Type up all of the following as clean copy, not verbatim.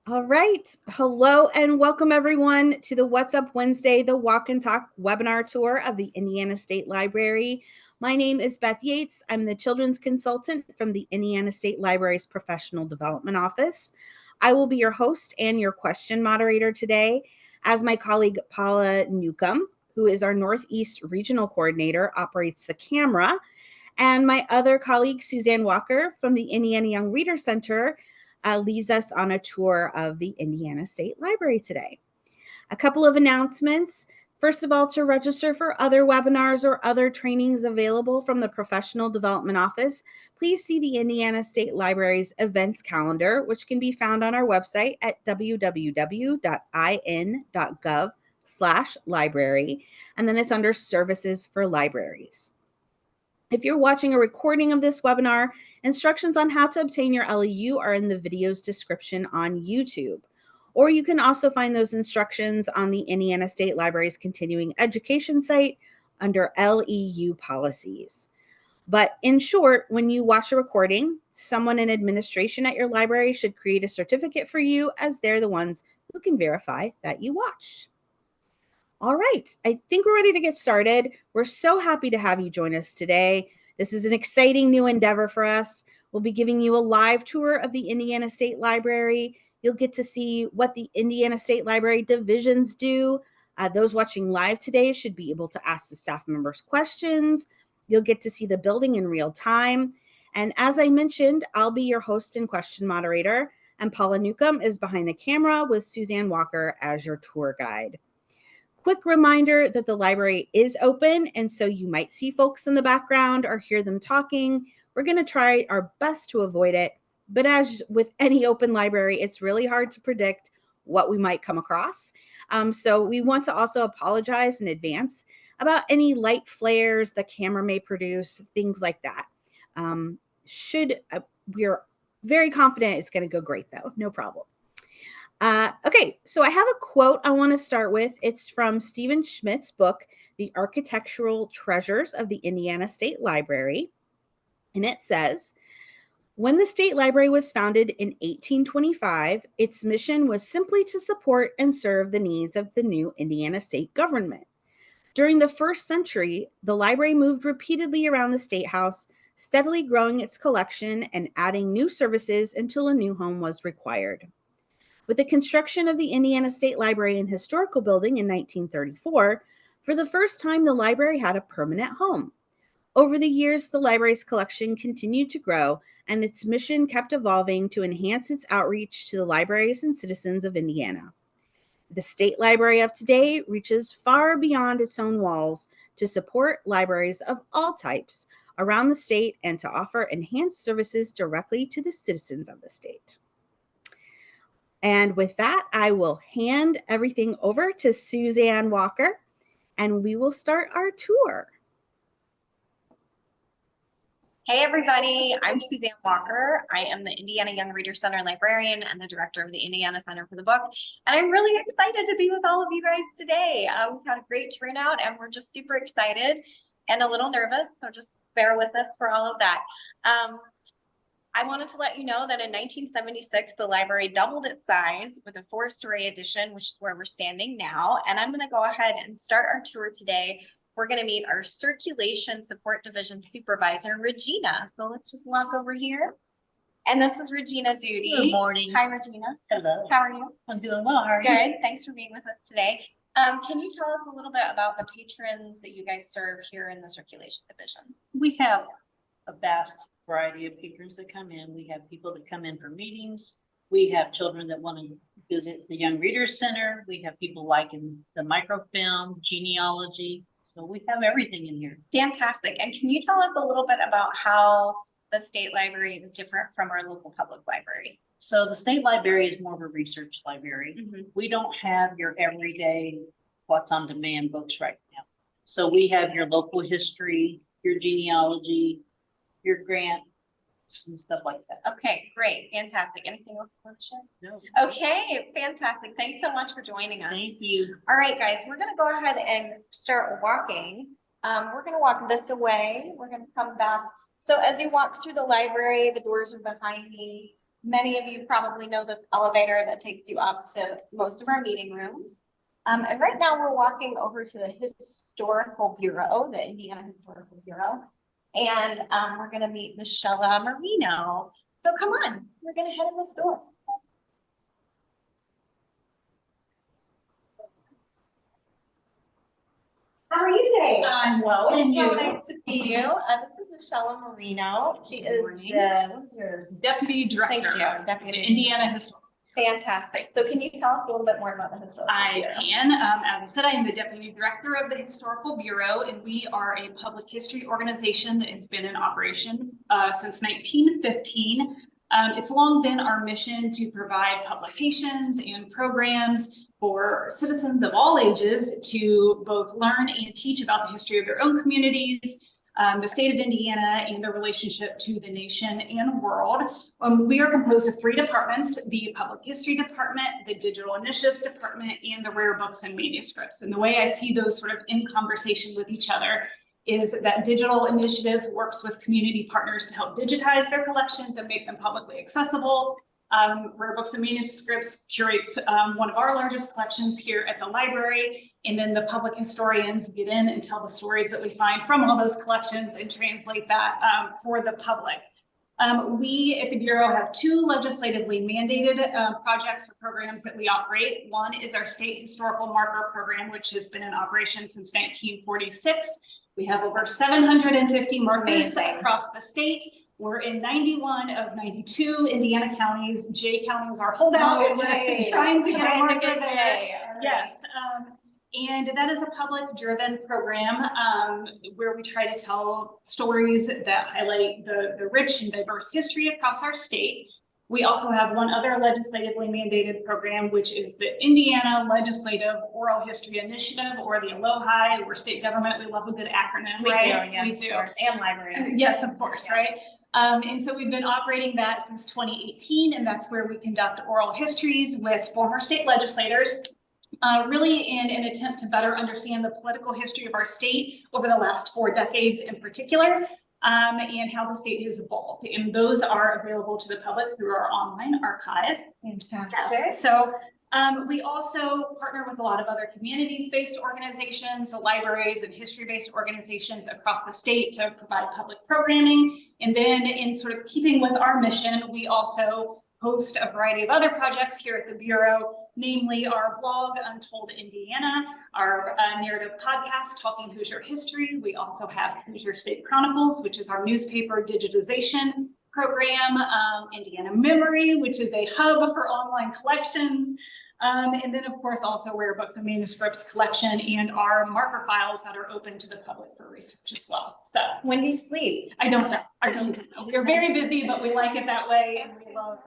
All right. Hello and welcome everyone to the What's Up Wednesday, the Walk and Talk webinar tour of the Indiana State Library. My name is Beth Yates. I'm the children's consultant from the Indiana State Library's Professional Development Office. I will be your host and your question moderator today, as my colleague Paula Newcom, who is our Northeast Regional Coordinator, operates the camera, and my other colleague, Suzanne Walker from the Indiana Young Reader Center, leads us on a tour of the Indiana State Library today. A couple of announcements. First of all, to register for other webinars or other trainings available from the Professional Development Office, please see the Indiana State Library's events calendar, which can be found on our website at www.in.gov/library, and then it's under Services for Libraries. If you're watching a recording of this webinar, instructions on how to obtain your LEU are in the video's description on YouTube. Or you can also find those instructions on the Indiana State Library's continuing education site under LEU policies. But in short, when you watch a recording, someone in administration at your library should create a certificate for you, as they're the ones who can verify that you watched. All right, I think we're ready to get started. We're so happy to have you join us today. This is an exciting new endeavor for us. We'll be giving you a live tour of the Indiana State Library. You'll get to see what the Indiana State Library divisions do. Those watching live today should be able to ask the staff members questions. You'll get to see the building in real time. And as I mentioned, I'll be your host and question moderator, and Paula Newcom is behind the camera with Suzanne Walker as your tour guide. Quick reminder that the library is open, and so you might see folks in the background or hear them talking. We're going to try our best to avoid it, but as with any open library, it's really hard to predict what we might come across. So we want to also apologize in advance about any light flares the camera may produce, things like that. We're very confident it's going to go great, though. No problem. Okay, so I have a quote I want to start with. It's from Stephen Schmidt's book, The Architectural Treasures of the Indiana State Library. And it says, when the State Library was founded in 1825, its mission was simply to support and serve the needs of the new Indiana state government. During the first century, the library moved repeatedly around the State House, steadily growing its collection and adding new services until a new home was required. With the construction of the Indiana State Library and Historical Building in 1934, for the first time, the library had a permanent home. Over the years, the library's collection continued to grow, and its mission kept evolving to enhance its outreach to the libraries and citizens of Indiana. The State Library of today reaches far beyond its own walls to support libraries of all types around the state and to offer enhanced services directly to the citizens of the state. And with that, I will hand everything over to Suzanne Walker, and we will start our tour. Hey everybody, I'm Suzanne Walker. I am the Indiana Young Reader Center librarian and the director of the Indiana Center for the Book. And I'm really excited to be with all of you guys today. We've had a great turnout and we're just super excited and a little nervous, so just bear with us for all of that. I wanted to let you know that in 1976, the library doubled its size with a 4-story addition, which is where we're standing now. And I'm going to go ahead and start our tour today. We're going to meet our Circulation Support Division Supervisor, Regina. So let's just walk over here. And this is Regina Duty. Good morning. Hi, Regina. Hello. How are you? I'm doing well. How are you? Good. Thanks for being with us today. Can you tell us a little bit about the patrons that you guys serve here in the Circulation Division? We have a vast variety of patrons that come in. We have people that come in for meetings. We have children that want to visit the Young Readers Center. We have people liking the microfilm, genealogy. So we have everything in here. Fantastic. And can you tell us a little bit about how the state library is different from our local public library? So the state library is more of a research library. We don't have your everyday what's on demand books right now. So we have your local history, your genealogy, your grants and stuff like that. Okay, great. Fantastic. Anything else you want to share? No. Okay, fantastic. Thanks so much for joining us. Thank you. All right, guys, we're going to go ahead and start walking. We're going to walk this away. We're going to come back. So as you walk through the library, the doors are behind me. Many of you probably know this elevator that takes you up to most of our meeting rooms. And right now we're walking over to the Historical Bureau, the Indiana Historical Bureau. And we're gonna meet Michelle Marino. So come on, we're gonna head in this door. How are you today? I'm well, It's and so you? nice to see you. This is Michelle Marino. She is morning. what's your? Deputy Thank Director. you, Deputy. Indiana Historical. Fantastic. So can you tell us a little bit more about the Historical I Bureau? can. As I said, I am the Deputy Director of the Historical Bureau, and we are a public history organization that has been in operation since 1915. It's long been our mission to provide publications and programs for citizens of all ages to both learn and teach about the history of their own communities, the state of Indiana, and their relationship to the nation and world. We are composed of 3 departments: the Public History Department, the Digital Initiatives Department, and the Rare Books and Manuscripts. And the way I see those sort of in conversation with each other is that Digital Initiatives works with community partners to help digitize their collections and make them publicly accessible. Rare Books and Manuscripts curates one of our largest collections here at the library, and then the public historians get in and tell the stories that we find from all those collections and translate that for the public. We at the Bureau have 2 legislatively mandated projects or programs that we operate. One is our State Historical Marker Program, which has been in operation since 1946. We have over 750 markers across the state. We're in 91 of 92 Indiana counties. J County is our holdout. No way. Trying to get a marker get there. J. Yes. And that is a public-driven program where we try to tell stories that highlight the rich and diverse history across our state. We also have one other legislatively mandated program, which is the Indiana Legislative Oral History Initiative, or the ALOHI. We're state government. We love a good acronym, right? Yes, We do. of course. And libraries. Yes, of course, right? And so we've been operating that since 2018, and that's where we conduct oral histories with former state legislators, really in an attempt to better understand the political history of our state over the last 4 decades in particular, and how the state has evolved. And those are available to the public through our online archive. Fantastic. So we also partner with a lot of other communities-based organizations, libraries, and history-based organizations across the state to provide public programming. And then in sort of keeping with our mission, we also host a variety of other projects here at the Bureau, namely our blog, Untold Indiana, our narrative podcast, Talking Hoosier History. We also have Hoosier State Chronicles, which is our newspaper digitization program, Indiana Memory, which is a hub for online collections. And then, of course, also Rare Books and Manuscripts collection and our marker files that are open to the public for research as well. So When do you sleep? I don't know. I don't know. We are very busy, but we like it that way, and we love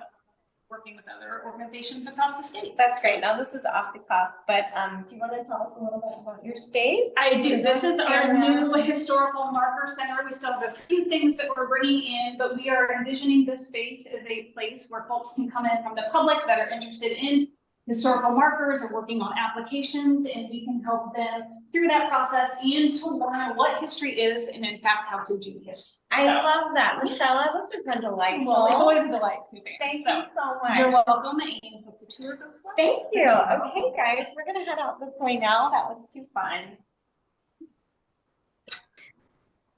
working with other organizations across the state. That's great. Now this is off the cuff, but do you want to tell us a little bit about your space? I do. This is our new historical marker center. We still have a few things that we're bringing in, but we are envisioning this space as a place where folks can come in from the public that are interested in historical markers or working on applications, and we can help them through that process and to learn what history is and in fact how to do history. I love that. Michelle, this has been delightful. Well, it's always a delight, Suzanne. Thank you so much. You're welcome, and hope the tour goes well. Thank you. Okay, guys, we're gonna head out this way now. That was too fun.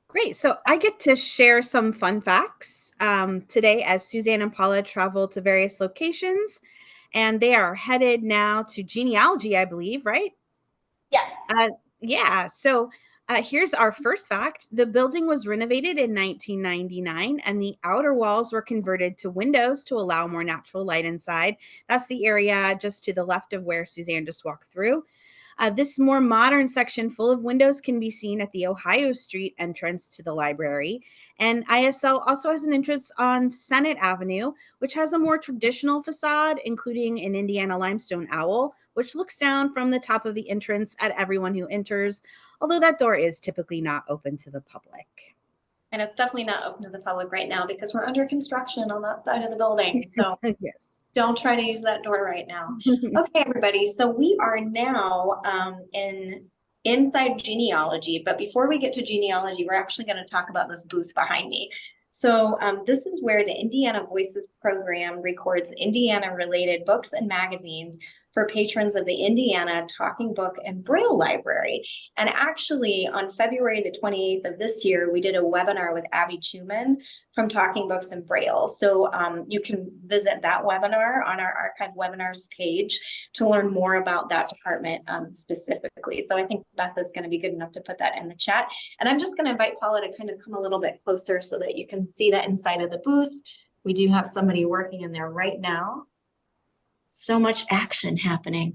Great. So I get to share some fun facts today as Suzanne and Paula travel to various locations, and they are headed now to Genealogy, I believe, right? Yes. Yeah. So here's our first fact. The building was renovated in 1999, and the outer walls were converted to windows to allow more natural light inside. That's the area just to the left of where Suzanne just walked through. This more modern section full of windows can be seen at the Ohio Street entrance to the library. And ISL also has an entrance on Senate Avenue, which has a more traditional facade, including an Indiana limestone owl, which looks down from the top of the entrance at everyone who enters, although that door is typically not open to the public. And it's definitely not open to the public right now because we're under construction on that side of the building. So Yes. don't try to use that door right now. Okay, everybody. So we are now inside Genealogy, but before we get to Genealogy, we're actually going to talk about this booth behind me. So this is where the Indiana Voices program records Indiana-related books and magazines for patrons of the Indiana Talking Book and Braille Library. And actually, on February the 28th of this year, we did a webinar with Abby Chuman from Talking Books and Braille. So you can visit that webinar on our archive webinars page to learn more about that department specifically. So I think Beth is going to be good enough to put that in the chat. And I'm just going to invite Paula to kind of come a little bit closer so that you can see that inside of the booth. We do have somebody working in there right now. So much action happening.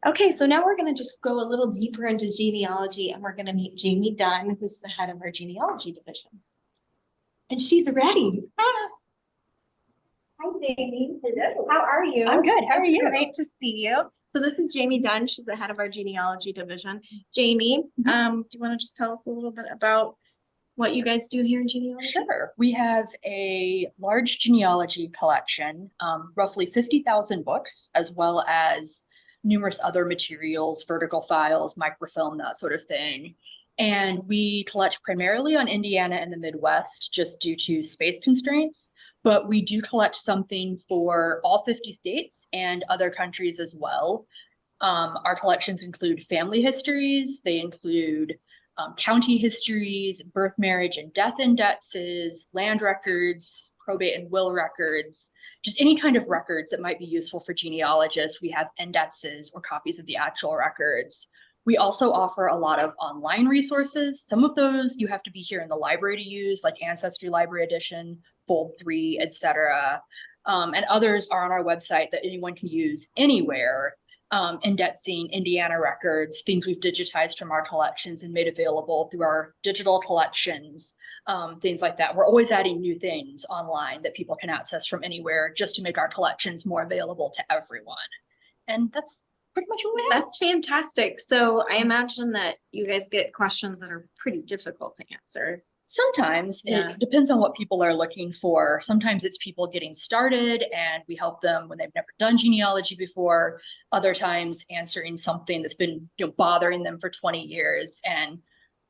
Okay, so now we're going to just go a little deeper into genealogy, and we're going to meet Jamie Dunn, who's the head of our genealogy division. And she's ready. Ah. Hi, Jamie. Hello. How are you? I'm good. How are you? Great to see you. So this is Jamie Dunn. She's the head of our genealogy division. Jamie, do you want to just tell us a little bit about what you guys do here in genealogy? Sure. We have a large genealogy collection, roughly 50,000 books, as well as numerous other materials, vertical files, microfilm, that sort of thing. And we collect primarily on Indiana and the Midwest just due to space constraints, but we do collect something for all 50 states and other countries as well. Our collections include family histories, they include county histories, birth, marriage, and death indexes, land records, probate and will records, just any kind of records that might be useful for genealogists. We have indexes or copies of the actual records. We also offer a lot of online resources. Some of those you have to be here in the library to use, like Ancestry Library Edition, Fold 3, etc. And others are on our website that anyone can use anywhere. Indexing Indiana records, things we've digitized from our collections and made available through our digital collections, things like that. We're always adding new things online that people can access from anywhere just to make our collections more available to everyone. And that's pretty much what we have. That's fantastic. So I imagine that you guys get questions that are pretty difficult to answer. Sometimes it depends on what people are looking for. Sometimes it's people getting started and we help them when they've never done genealogy before. Other times answering something that's been bothering them for 20 years. And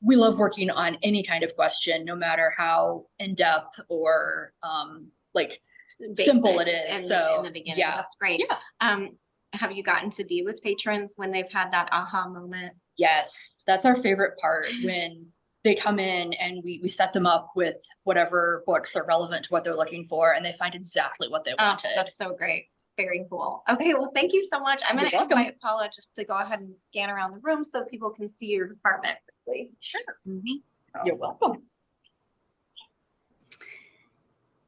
we love working on any kind of question, no matter how in-depth or like simple it is. In So the beginning, yeah, that's great. Yeah. Have you gotten to be with patrons when they've had that aha moment? Yes, that's our favorite part, when they come in and we set them up with whatever books are relevant to what they're looking for, and they find exactly what they wanted. That's so great. Very cool. Okay, well, thank you so much. I'm going to invite Paula just to go ahead and scan around the room so people can see your department quickly. Sure. Mm-hmm. You're welcome.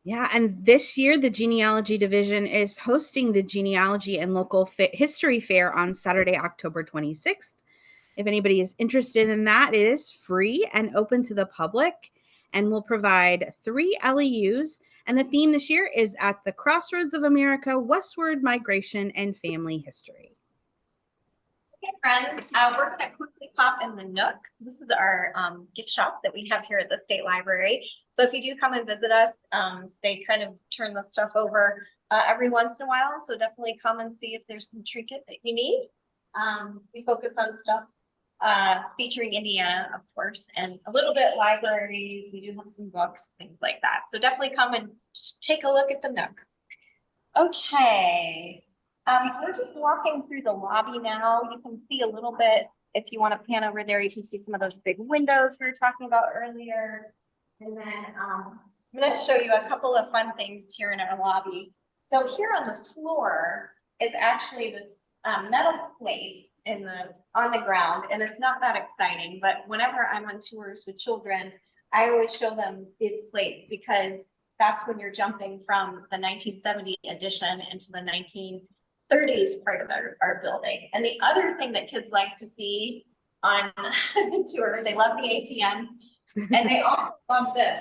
Yeah, and this year the Genealogy Division is hosting the Genealogy and Local History Fair on Saturday, October 26th. If anybody is interested in that, it is free and open to the public, and will provide 3 LEUs. And the theme this year is At the Crossroads of America, Westward Migration and Family History. Okay, friends, we're going to quickly pop in the Nook. This is our gift shop that we have here at the State Library. So if you do come and visit us, they kind of turn the stuff over every once in a while. So definitely come and see if there's some trinket that you need. We focus on stuff featuring Indiana, of course, and a little bit libraries. We do have some books, things like that. So definitely come and just take a look at the Nook. Okay. We're just walking through the lobby now. You can see a little bit, if you want to pan over there, you can see some of those big windows we were talking about earlier. And then I'm going to show you a couple of fun things here in our lobby. So here on the floor is actually this metal plate on the ground, and it's not that exciting, but whenever I'm on tours with children, I always show them these plates, because that's when you're jumping from the 1970 edition into the 1930s part of our building. And the other thing that kids like to see on the tour, they love the ATM, and they also love this.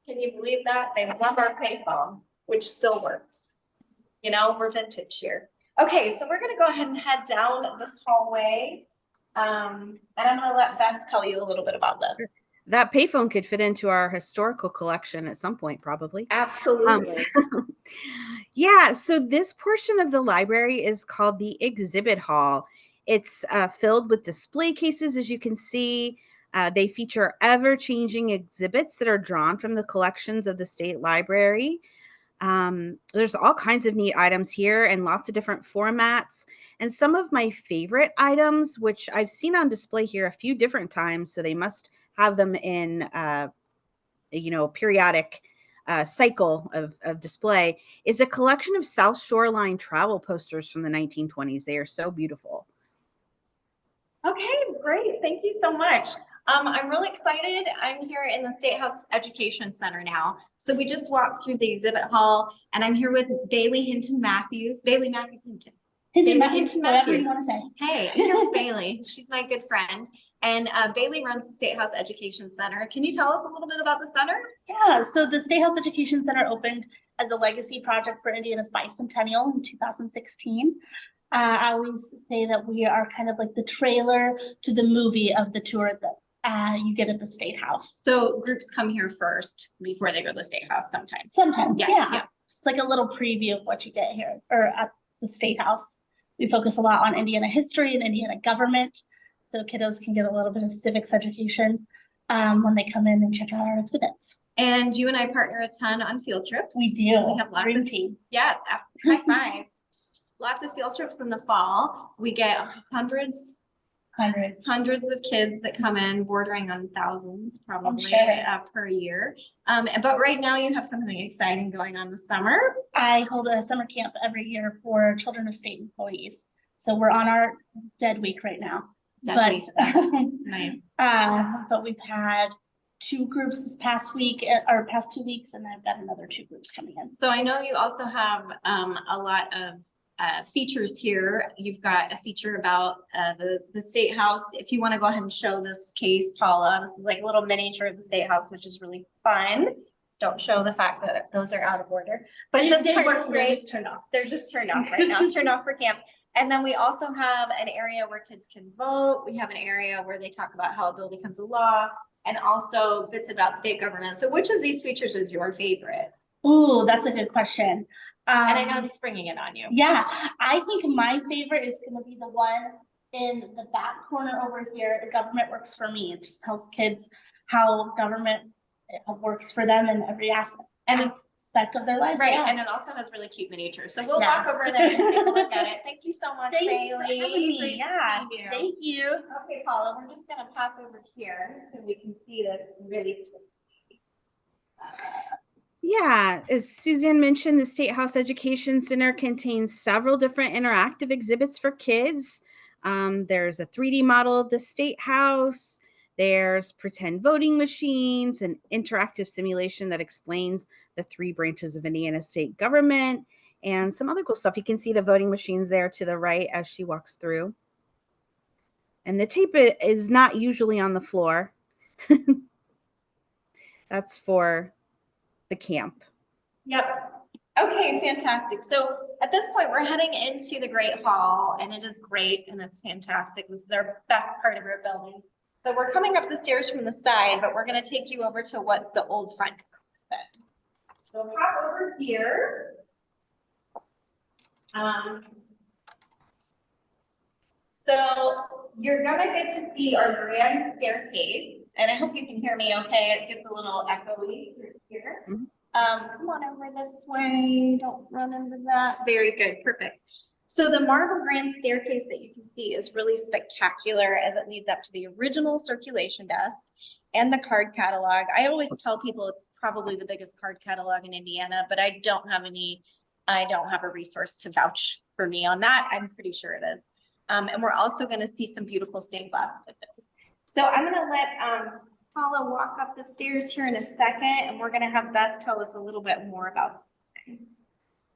Can you believe that? They love our payphone, which still works. You know, we're vintage here. Okay, so we're going to go ahead and head down this hallway. And I'm going to let Beth tell you a little bit about this. That payphone could fit into our historical collection at some point, probably. Absolutely. Yeah, so this portion of the library is called the exhibit hall. It's filled with display cases, as you can see. They feature ever-changing exhibits that are drawn from the collections of the state library. There's all kinds of neat items here and lots of different formats. And some of my favorite items, which I've seen on display here a few different times, so they must have them in periodic cycle of display, is a collection of South Shoreline travel posters from the 1920s. They are so beautiful. Okay, great. Thank you so much. I'm really excited. I'm here in the State House Education Center now. So we just walked through the exhibit hall, and I'm here with Bailey Hinton Matthews. Bailey Matthews Hinton. Hinton Whatever you want to say. Hey, I'm here with Bailey. She's my good friend. And Bailey runs the State House Education Center. Can you tell us a little bit about the center? Yeah, so the State Health Education Center opened as a legacy project for Indiana's bicentennial in 2016. I always say that we are kind of like the trailer to the movie of the tour that you get at the State House. So groups come here first before they go to the State House sometimes. Sometimes, Yeah, yeah. yeah. It's like a little preview of what you get here or at the State House. We focus a lot on Indiana history and Indiana government, so kiddos can get a little bit of civics education when they come in and check out our exhibits. And you and I partner a ton on field trips. We do. We have lots Dream of team. Yes, high five. Lots of field trips in the fall. We get hundreds of kids that come in, bordering on thousands probably per year. But right now you have something exciting going on this summer. I hold a summer camp every year for children of state employees. So we're on our dead week right now. Nice. But we've had 2 groups this past week or past 2 weeks, and I've got another 2 groups coming in. So I know you also have a lot of features here. You've got a feature about the State House. If you want to go ahead and show this case, Paula, this is like a little miniature of the State House, which is really fun. Don't show the fact that those are out of order. But this part's great. Just turned off. They're just turned off right now, turned off for camp. And then we also have an area where kids can vote. We have an area where they talk about how a bill becomes a law, and also bits about state government. So which of these features is your favorite? Ooh, that's a good question. And I know I'm springing it on you. Yeah, I think my favorite is going to be the one in the back corner over here. The government works for me. It just tells kids how government works for them in every aspect of their lives. Right, yeah. and it also has really cute miniatures. So we'll walk over there and take a look at it. Thank you so much, Thanks Bailey. for having me. Great to Yeah, see you. thank you. Okay, Paula, we're just gonna pop over here so we can see this really. Yeah, as Suzanne mentioned, the State House Education Center contains several different interactive exhibits for kids. There's a 3D model of the State House. There's pretend voting machines, an interactive simulation that explains the 3 branches of Indiana state government, and some other cool stuff. You can see the voting machines there to the right as she walks through. And the tape is not usually on the floor. That's for the camp. Yep. Okay, fantastic. So at this point, we're heading into the Great Hall, and it is great and it's fantastic. This is our best part of our building. So we're coming up the stairs from the side, but we're going to take you over to what the old front. So we'll hop over here. So you're gonna get to see our grand staircase, and I hope you can hear me okay. It gets a little echoey through here. Mhm. Come on over this way. Don't run into that. Very good, perfect. So the marble grand staircase that you can see is really spectacular as it leads up to the original circulation desk and the card catalog. I always tell people it's probably the biggest card catalog in Indiana, but I don't have a resource to vouch for me on that. I'm pretty sure it is. And we're also going to see some beautiful stained glass windows. So I'm going to let Paula walk up the stairs here in a second, and we're going to have Beth tell us a little bit more about.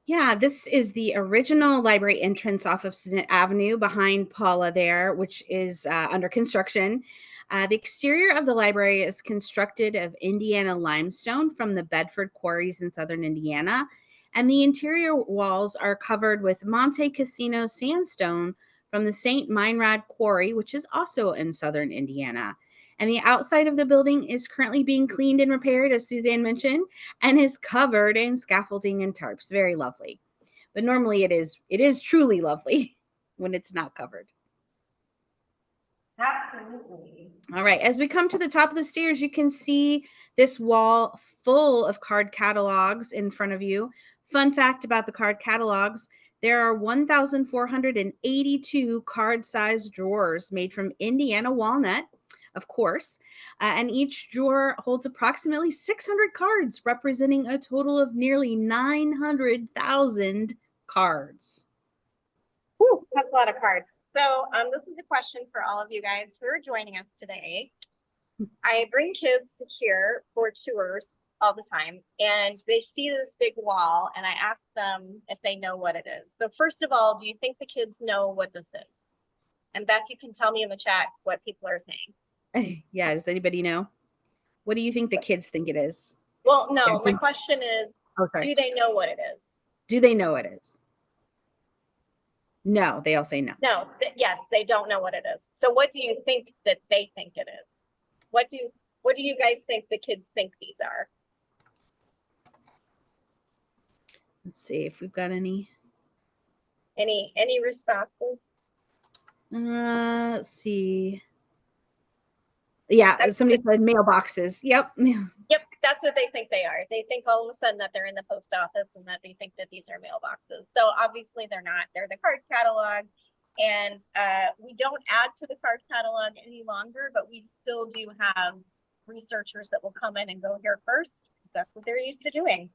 Yeah, this is the original library entrance off of Senate Avenue behind Paula there, which is under construction. The exterior of the library is constructed of Indiana limestone from the Bedford quarries in southern Indiana, and the interior walls are covered with Monte Cassino sandstone from the St. Meinrad quarry, which is also in southern Indiana. And the outside of the building is currently being cleaned and repaired, as Suzanne mentioned, and is covered in scaffolding and tarps. Very lovely. But normally it is truly lovely when it's not covered. Absolutely. All right, as we come to the top of the stairs, you can see this wall full of card catalogs in front of you. Fun fact about the card catalogs, there are 1,482 card-sized drawers made from Indiana walnut, of course, and each drawer holds approximately 600 cards, representing a total of nearly 900,000 cards. Whew, that's a lot of cards. So this is a question for all of you guys who are joining us today. I bring kids here for tours all the time, and they see this big wall, and I ask them if they know what it is. So first of all, do you think the kids know what this is? And Beth, you can tell me in the chat what people are saying. Yeah, does anybody know? What do you think the kids think it is? Well, no, my question is, Okay. do they know what it is? Do they know it is? No, they all say no. No, yes, they don't know what it is. So what do you think that they think it is? What do you guys think the kids think these are? Let's see if we've got any. Any responses? Let's see. Yeah, somebody said mailboxes. Yep. Yep, that's what they think they are. They think all of a sudden that they're in the post office and that they think that these are mailboxes. So obviously they're not. They're the card catalog. And we don't add to the card catalog any longer, but we still do have researchers that will come in and go here first. That's what they're used to doing.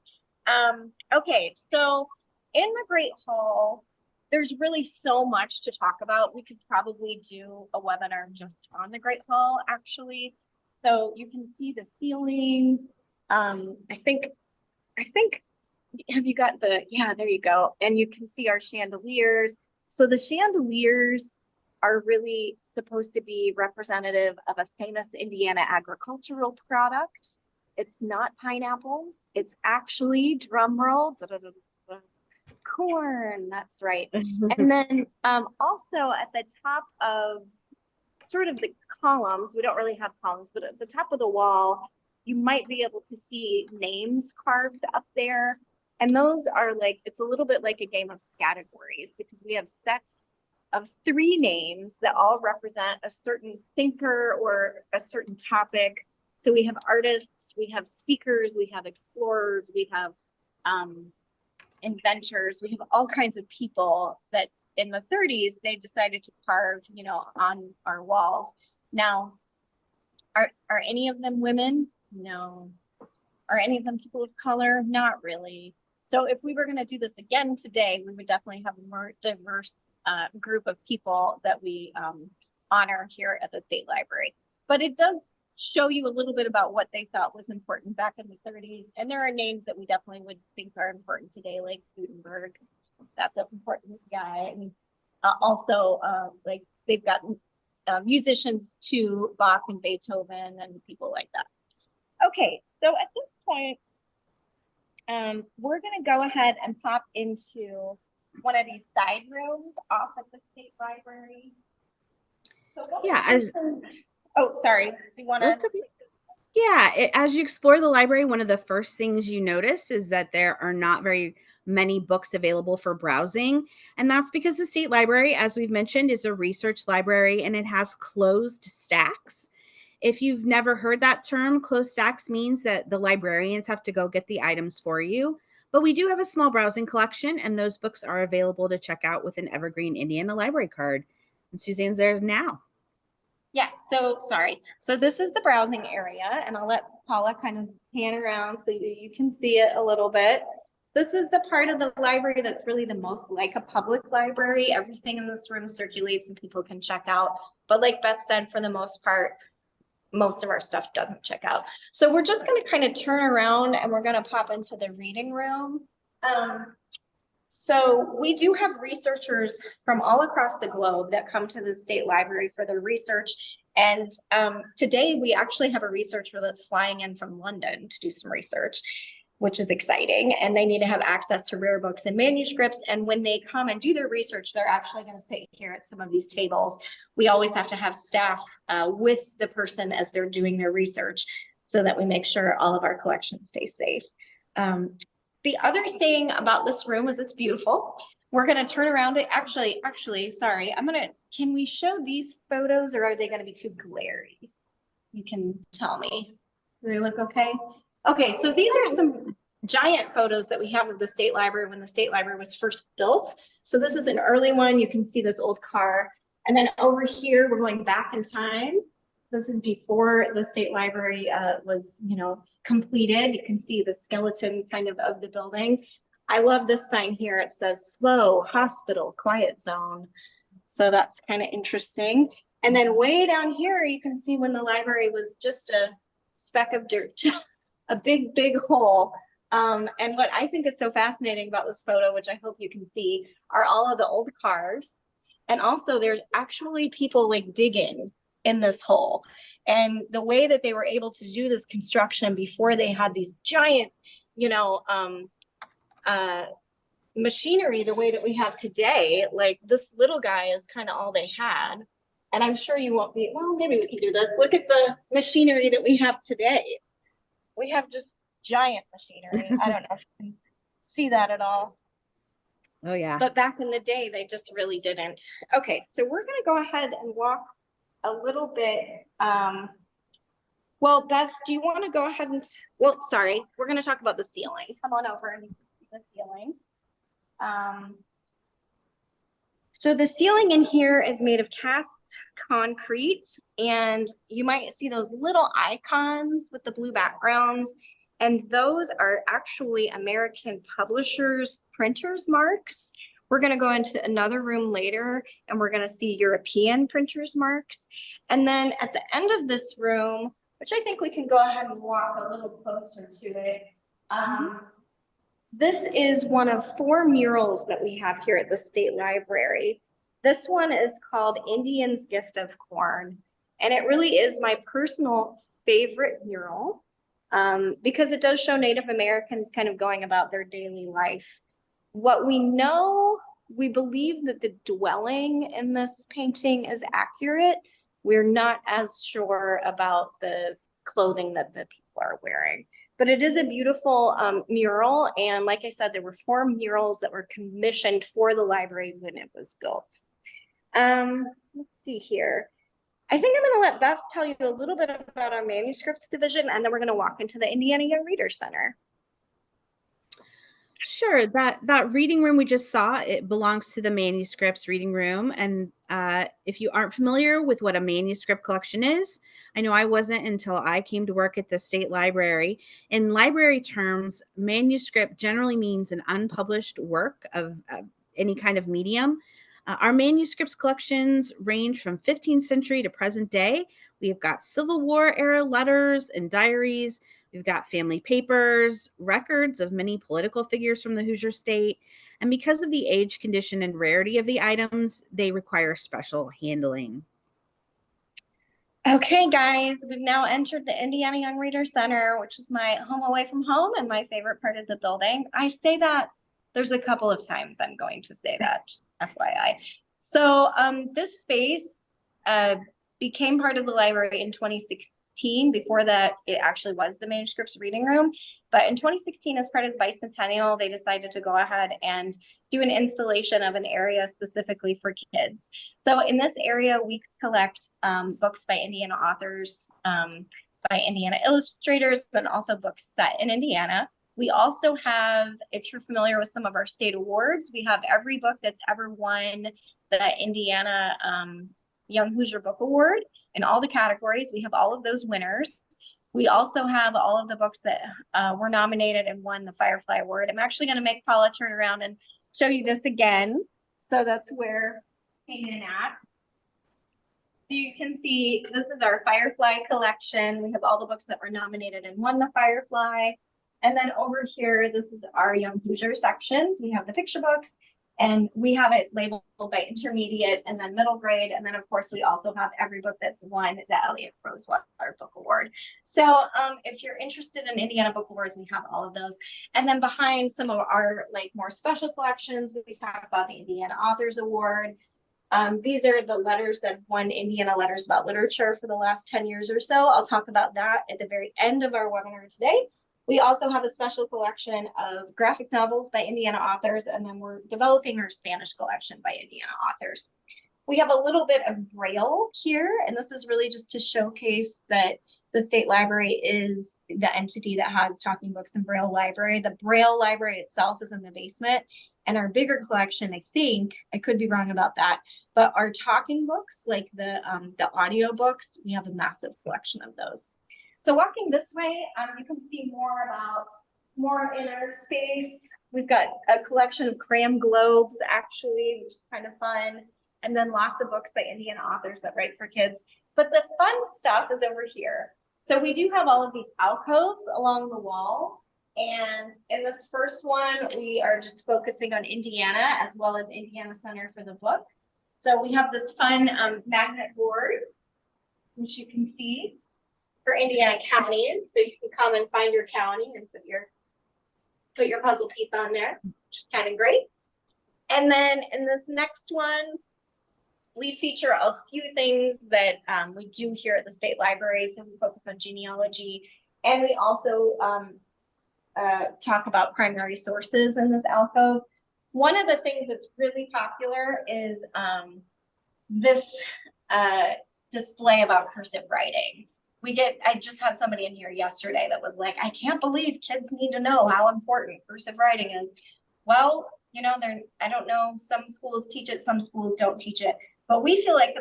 Okay, so in the Great Hall, there's really so much to talk about. We could probably do a webinar just on the Great Hall, actually. So you can see the ceiling. I think, have you got the, yeah, there you go. And you can see our chandeliers. So the chandeliers are really supposed to be representative of a famous Indiana agricultural product. It's not pineapples. It's actually, drum roll, corn. That's right. And then also at the top of sort of the columns, we don't really have columns, but at the top of the wall, you might be able to see names carved up there. And those are like, it's a little bit like a game of categories because we have sets of 3 names that all represent a certain thinker or a certain topic. So we have artists, we have speakers, we have explorers, we have inventors, we have all kinds of people that in the 30s, they decided to carve, you know, on our walls. Now, are any of them women? No. Are any of them people of color? Not really. So if we were going to do this again today, we would definitely have a more diverse group of people that we honor here at the State Library. But it does show you a little bit about what they thought was important back in the 30s. And there are names that we definitely would think are important today, like Gutenberg. That's an important guy. And also, like they've got musicians too, Bach and Beethoven and people like that. Okay, so at this point, we're going to go ahead and pop into one of these side rooms off at the State Library. So Yeah. Oh, sorry. Do you want to? Yeah, as you explore the library, one of the first things you notice is that there are not very many books available for browsing. And that's because the State Library, as we've mentioned, is a research library and it has closed stacks. If you've never heard that term, closed stacks means that the librarians have to go get the items for you. But we do have a small browsing collection, and those books are available to check out with an Evergreen Indiana Library card. And Suzanne's there now. Yes, so sorry. So this is the browsing area, and I'll let Paula kind of pan around so you can see it a little bit. This is the part of the library that's really the most like a public library. Everything in this room circulates and people can check out. But like Beth said, for the most part, most of our stuff doesn't check out. So we're just going to kind of turn around and we're going to pop into the reading room. So we do have researchers from all across the globe that come to the State Library for their research. And today we actually have a researcher that's flying in from London to do some research, which is exciting. And they need to have access to rare books and manuscripts. And when they come and do their research, they're actually going to sit here at some of these tables. We always have to have staff with the person as they're doing their research so that we make sure all of our collections stay safe. The other thing about this room is it's beautiful. We're going to turn around it. Actually, sorry. Can we show these photos or are they going to be too glary? You can tell me. Do they look okay? Okay, so these are some giant photos that we have of the State Library when the State Library was first built. So this is an early one. You can see this old car. And then over here, we're going back in time. This is before the State Library was, completed. You can see the skeleton kind of the building. I love this sign here. It says slow, hospital, quiet zone. So that's kind of interesting. And then way down here, you can see when the library was just a speck of dirt, a big, big hole. And what I think is so fascinating about this photo, which I hope you can see, are all of the old cars. And also there's actually people like digging in this hole. And the way that they were able to do this construction before they had these giant, machinery the way that we have today, like this little guy is kind of all they had. And I'm sure you won't be, well, maybe we can do this. Look at the machinery that we have today. We have just giant machinery. I don't know if you can see that at all. Oh, yeah. But back in the day, they just really didn't. Okay, so we're going to go ahead and walk a little bit. Well, Beth, do you want to go ahead and, well, sorry, we're going to talk about the ceiling. Come on over and see the ceiling. So the ceiling in here is made of cast concrete, and you might see those little icons with the blue backgrounds, and those are actually American publishers' printers' marks. We're going to go into another room later, and we're going to see European printers' marks. And then at the end of this room, which I think we can go ahead and walk a little closer to it, this is one of 4 murals that we have here at the State Library. This one is called Indian's Gift of Corn, and it really is my personal favorite mural because it does show Native Americans kind of going about their daily life. What we know, we believe that the dwelling in this painting is accurate. We're not as sure about the clothing that the people are wearing. But it is a beautiful mural. And like I said, there were 4 murals that were commissioned for the library when it was built. Let's see here. I think I'm going to let Beth tell you a little bit about our manuscripts division, and then we're going to walk into the Indiana Young Readers Center. Sure. That reading room we just saw, it belongs to the manuscripts reading room. And if you aren't familiar with what a manuscript collection is, I know I wasn't until I came to work at the State Library. In library terms, manuscript generally means an unpublished work of any kind of medium. Our manuscripts collections range from 15th century to present day. We've got Civil War era letters and diaries. We've got family papers, records of many political figures from the Hoosier State. And because of the age, condition, and rarity of the items, they require special handling. Okay, guys, we've now entered the Indiana Young Readers Center, which is my home away from home and my favorite part of the building. I say that there's a couple of times I'm going to say that, just FYI. So this space became part of the library in 2016. Before that, it actually was the manuscripts reading room. But in 2016, as part of the bicentennial, they decided to go ahead and do an installation of an area specifically for kids. So in this area, we collect books by Indiana authors, by Indiana illustrators, and also books set in Indiana. We also have, if you're familiar with some of our state awards, we have every book that's ever won the Indiana Young Hoosier Book Award in all the categories. We have all of those winners. We also have all of the books that were nominated and won the Firefly Award. I'm actually going to make Paula turn around and show you this again. So that's where I came in at. So you can see this is our Firefly collection. We have all the books that were nominated and won the Firefly. And then over here, this is our Young Hoosier sections. We have the picture books, and we have it labeled by intermediate and then middle grade. And then of course, we also have every book that's won the Elliott Rosewater Book Award. So if you're interested in Indiana Book Awards, we have all of those. And then behind some of our more special collections, we talk about the Indiana Authors Award. These are the letters that won Indiana Letters About Literature for the last 10 years or so. I'll talk about that at the very end of our webinar today. We also have a special collection of graphic novels by Indiana authors, and then we're developing our Spanish collection by Indiana authors. We have a little bit of Braille here, and this is really just to showcase that the state library is the entity that has Talking Books and Braille Library. The Braille Library itself is in the basement, and our bigger collection, I think, I could be wrong about that, but our talking books, like the audio books, we have a massive collection of those. So walking this way, you can see more in our space. We've got a collection of crayon globes, actually, which is kind of fun. And then lots of books by Indiana authors that write for kids. But the fun stuff is over here. So we do have all of these alcoves along the wall. And in this first one, we are just focusing on Indiana as well as Indiana Center for the Book. So we have this fun magnet board, which you can see for Indiana County. So you can come and find your county and put your puzzle piece on there, which is kind of great. And then in this next one, we feature a few things that we do here at the state library. So we focus on genealogy, and we also talk about primary sources in this alcove. One of the things that's really popular is this display about cursive writing. I just had somebody in here yesterday that was like, I can't believe kids need to know how important cursive writing is. Well, you know, I don't know, some schools teach it, some schools don't teach it. But we feel like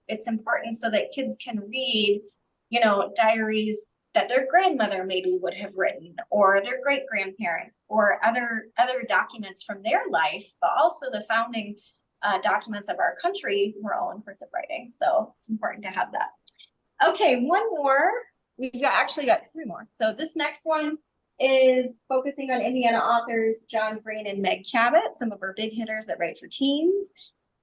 it's important so that kids can read, you know, diaries that their grandmother maybe would have written, or their great grandparents, or other documents from their life, but also the founding documents of our country were all in cursive writing. So it's important to have that. Okay, one more. We've actually got three more. So this next one is focusing on Indiana authors John Green and Meg Cabot, some of our big hitters that write for teens.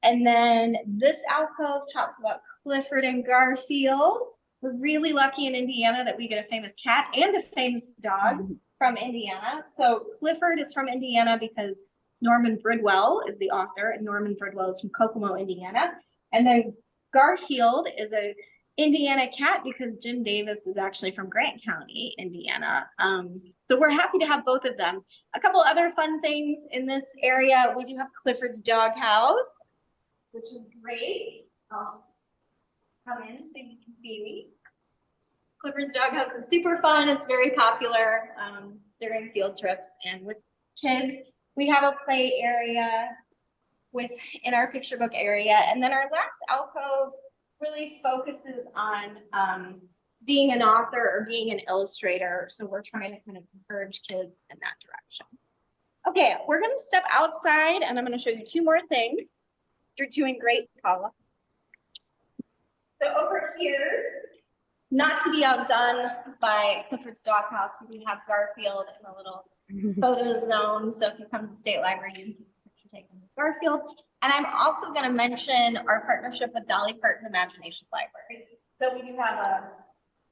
And then this alcove talks about Clifford and Garfield. We're really lucky in Indiana that we get a famous cat and a famous dog from Indiana. So Clifford is from Indiana because Norman Bridwell is the author, and Norman Bridwell is from Kokomo, Indiana. And then Garfield is a Indiana cat because Jim Davis is actually from Grant County, Indiana. So we're happy to have both of them. A couple other fun things in this area. We do have Clifford's Doghouse, which is great. I'll just come in so you can see me. Clifford's Doghouse is super fun. It's very popular during field trips and with kids. We have a play area in our picture book area. And then our last alcove really focuses on being an author or being an illustrator. So we're trying to kind of encourage kids in that direction. Okay, we're going to step outside and I'm going to show you two more things. You're doing great, Paula. So over here, not to be outdone by Clifford's Doghouse, we have Garfield in a little photo zone. So if you come to the state library, you can picture taken with Garfield. And I'm also going to mention our partnership with Dolly Parton Imagination Library. So we do have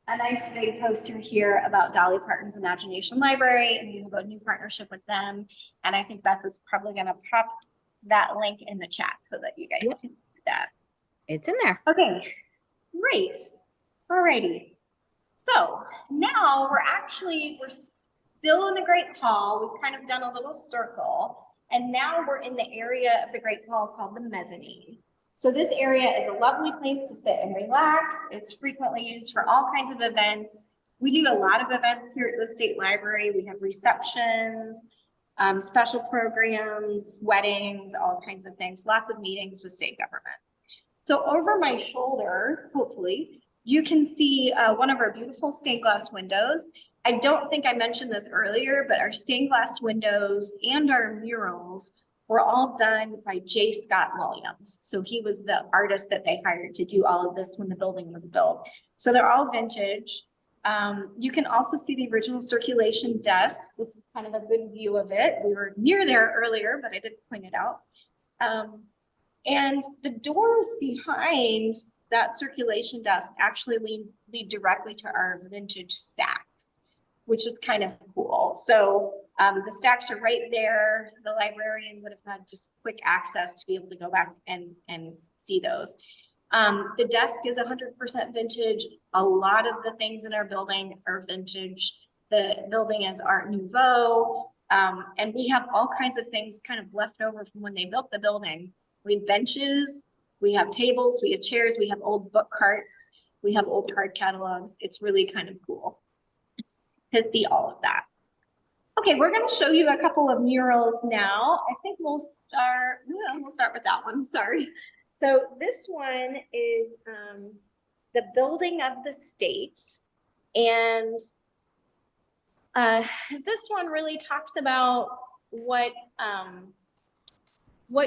a nice big poster here about Dolly Parton's Imagination Library, and we have a new partnership with them. And I think Beth is probably going to pop that link in the chat so that you guys can see that. It's in there. Okay, great. Alrighty. So now we're still in the Great Hall. We've kind of done a little circle. And now we're in the area of the Great Hall called the mezzanine. So this area is a lovely place to sit and relax. It's frequently used for all kinds of events. We do a lot of events here at the State Library. We have receptions, special programs, weddings, all kinds of things, lots of meetings with state government. So over my shoulder, hopefully, you can see one of our beautiful stained glass windows. I don't think I mentioned this earlier, but our stained glass windows and our murals were all done by J. Scott Williams. So he was the artist that they hired to do all of this when the building was built. So they're all vintage. You can also see the original circulation desk. This is kind of a good view of it. We were near there earlier, but I did point it out. And the doors behind that circulation desk actually lead directly to our vintage stacks, which is kind of cool. So the stacks are right there. The librarian would have had just quick access to be able to go back and see those. The desk is 100% vintage. A lot of the things in our building are vintage. The building is Art Nouveau. And we have all kinds of things kind of left over from when they built the building. We have benches, We have tables, we have chairs, we have old book carts, we have old card catalogs. It's really kind of cool to see all of that. Okay, we're going to show you a couple of murals now. I think we'll start with that one, sorry. So this one is the building of the state. And this one really talks about what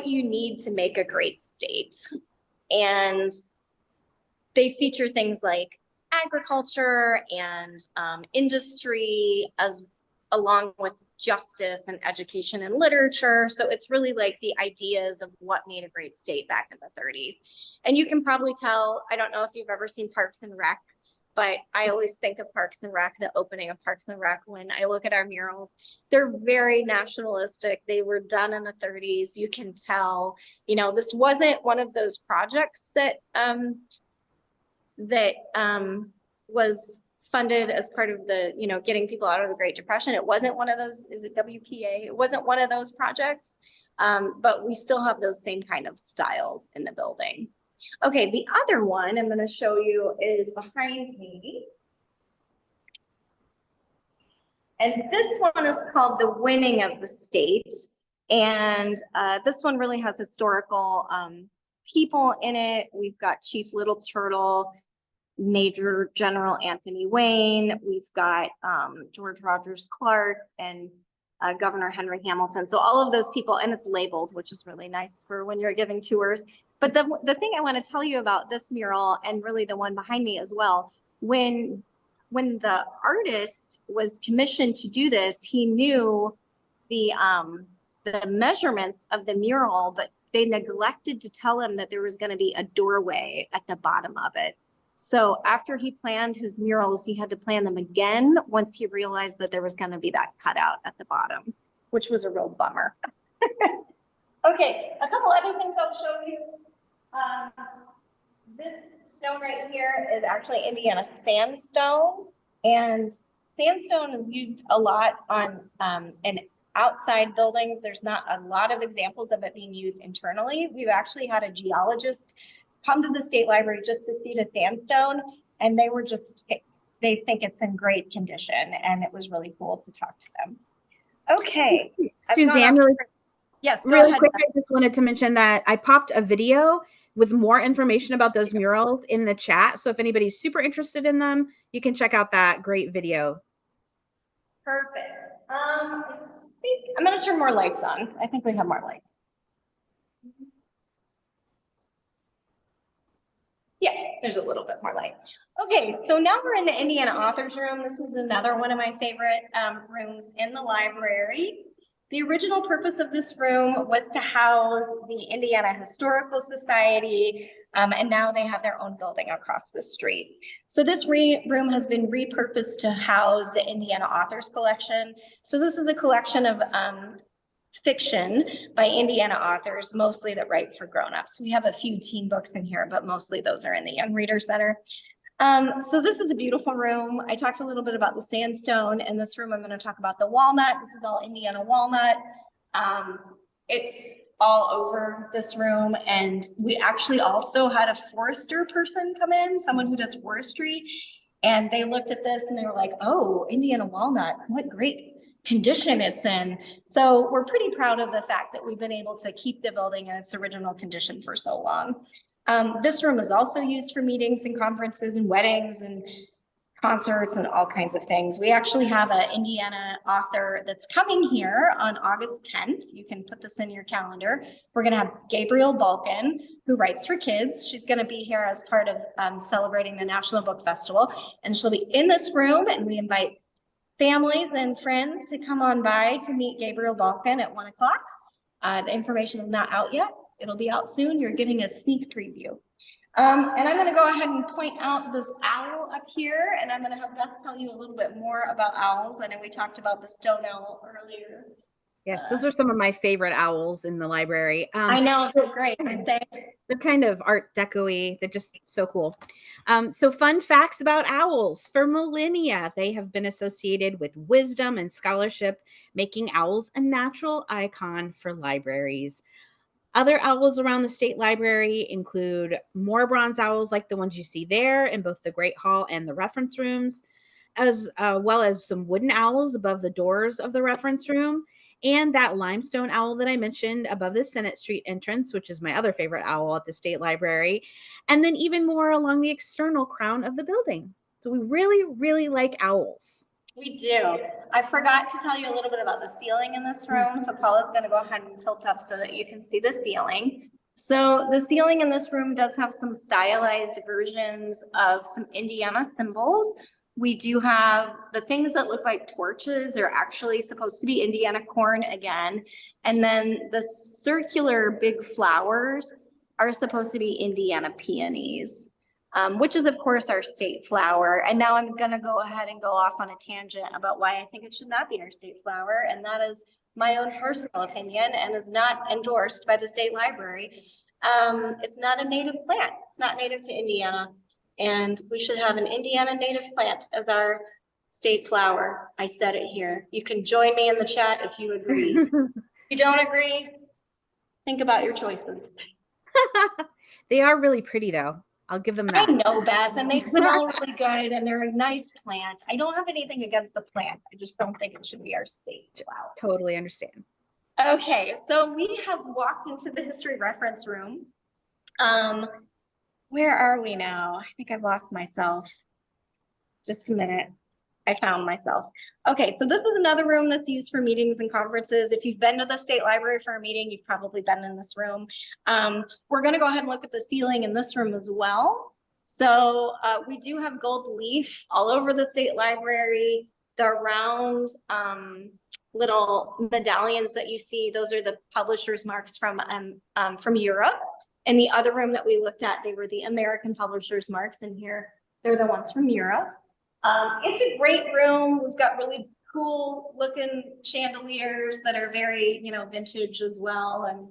you need to make a great state. And they feature things like agriculture and industry, along with justice and education and literature. So it's really like the ideas of what made a great state back in the 30s. And you can probably tell, I don't know if you've ever seen Parks and Rec, but I always think of Parks and Rec, the opening of Parks and Rec, when I look at our murals. They're very nationalistic. They were done in the 30s. You can tell, you know, this wasn't one of those projects that was funded as part of the, you know, getting people out of the Great Depression. It wasn't one of those, is it WPA? It wasn't one of those projects, but we still have those same kind of styles in the building. Okay, the other one I'm going to show you is behind me. And this one is called The Winning of the State. And this one really has historical people in it. We've got Chief Little Turtle, Major General Anthony Wayne. We've got George Rogers Clark and Governor Henry Hamilton. So all of those people, and it's labeled, which is really nice for when you're giving tours. But the thing I want to tell you about this mural, and really the one behind me as well, when the artist was commissioned to do this, he knew the measurements of the mural, but they neglected to tell him that there was going to be a doorway at the bottom of it. So after he planned his murals, he had to plan them again once he realized that there was going to be that cutout at the bottom, which was a real bummer. Okay, a couple other things I'll show you. This stone right here is actually Indiana sandstone, and sandstone is used a lot on in outside buildings. There's not a lot of examples of it being used internally. We've actually had a geologist come to the State Library just to see the sandstone, and they think it's in great condition, and it was really cool to talk to them. Okay. Suzanne, Yes, really quick, I just wanted to mention that I popped a video with more information about those murals in the chat. So if anybody's super interested in them, you can check out that great video. Perfect. I'm going to turn more lights on. I think we have more lights. Yeah, there's a little bit more light. Okay, so now we're in the Indiana Authors Room. This is another one of my favorite rooms in the library. The original purpose of this room was to house the Indiana Historical Society, and now they have their own building across the street. So this room has been repurposed to house the Indiana Authors Collection. So this is a collection of fiction by Indiana authors, mostly that write for grown-ups. We have a few teen books in here, but mostly those are in the Young Reader Center. So this is a beautiful room. I talked a little bit about the sandstone. In this room, I'm going to talk about the walnut. This is all Indiana walnut. It's all over this room. And we actually also had a forester person come in, someone who does forestry. And they looked at this and they were like, oh, Indiana walnut, what great condition it's in. So we're pretty proud of the fact that we've been able to keep the building in its original condition for so long. This room is also used for meetings and conferences and weddings and concerts and all kinds of things. We actually have an Indiana author that's coming here on August 10th. You can put this in your calendar. We're going to have Gabrielle Balkin, who writes for kids. She's going to be here as part of celebrating the National Book Festival. And she'll be in this room, and we invite families and friends to come on by to meet Gabrielle Balkin at 1 o'clock. The information is not out yet. It'll be out soon. You're getting a sneak preview. And I'm going to go ahead and point out this owl up here, and I'm going to have Beth tell you a little bit more about owls. I know we talked about the stone owl earlier. Yes, those are some of my favorite owls in the library. I know, they're great, aren't they? They're kind of art deco-y. They're just so cool. So fun facts about owls. For millennia, they have been associated with wisdom and scholarship, making owls a natural icon for libraries. Other owls around the state library include more bronze owls like the ones you see there in both the Great Hall and the reference rooms, as well as some wooden owls above the doors of the reference room, and that limestone owl that I mentioned above the Senate Street entrance, which is my other favorite owl at the state library, and then even more along the external crown of the building. So we really, really like owls. We do. I forgot to tell you a little bit about the ceiling in this room. So Paula's going to go ahead and tilt up so that you can see the ceiling. So the ceiling in this room does have some stylized versions of some Indiana symbols. We do have the things that look like torches are actually supposed to be Indiana corn again. And then the circular big flowers are supposed to be Indiana peonies. Which is of course our state flower. And now I'm gonna go ahead and go off on a tangent about why I think it should not be our state flower. And that is my own personal opinion and is not endorsed by the state library. It's not a native plant. It's not native to Indiana. And we should have an Indiana native plant as our state flower. I said it here. You can join me in the chat if you agree. If you don't agree, think about your choices. They are really pretty though. I'll give them that. I know, Beth, and they smell really good and they're a nice plant. I don't have anything against the plant. I just don't think it should be our state flower. Totally understand. Okay, so we have walked into the history reference room. Where are we now? I think I've lost myself. Just a minute. I found myself. Okay, so this is another room that's used for meetings and conferences. If you've been to the state library for a meeting, you've probably been in this room. We're gonna go ahead and look at the ceiling in this room as well. So we do have gold leaf all over the state library. The round little medallions that you see, those are the publisher's marks from Europe. In the other room that we looked at, they were the American publisher's marks, and here they're the ones from Europe. It's a great room. We've got really cool looking chandeliers that are very, vintage as well and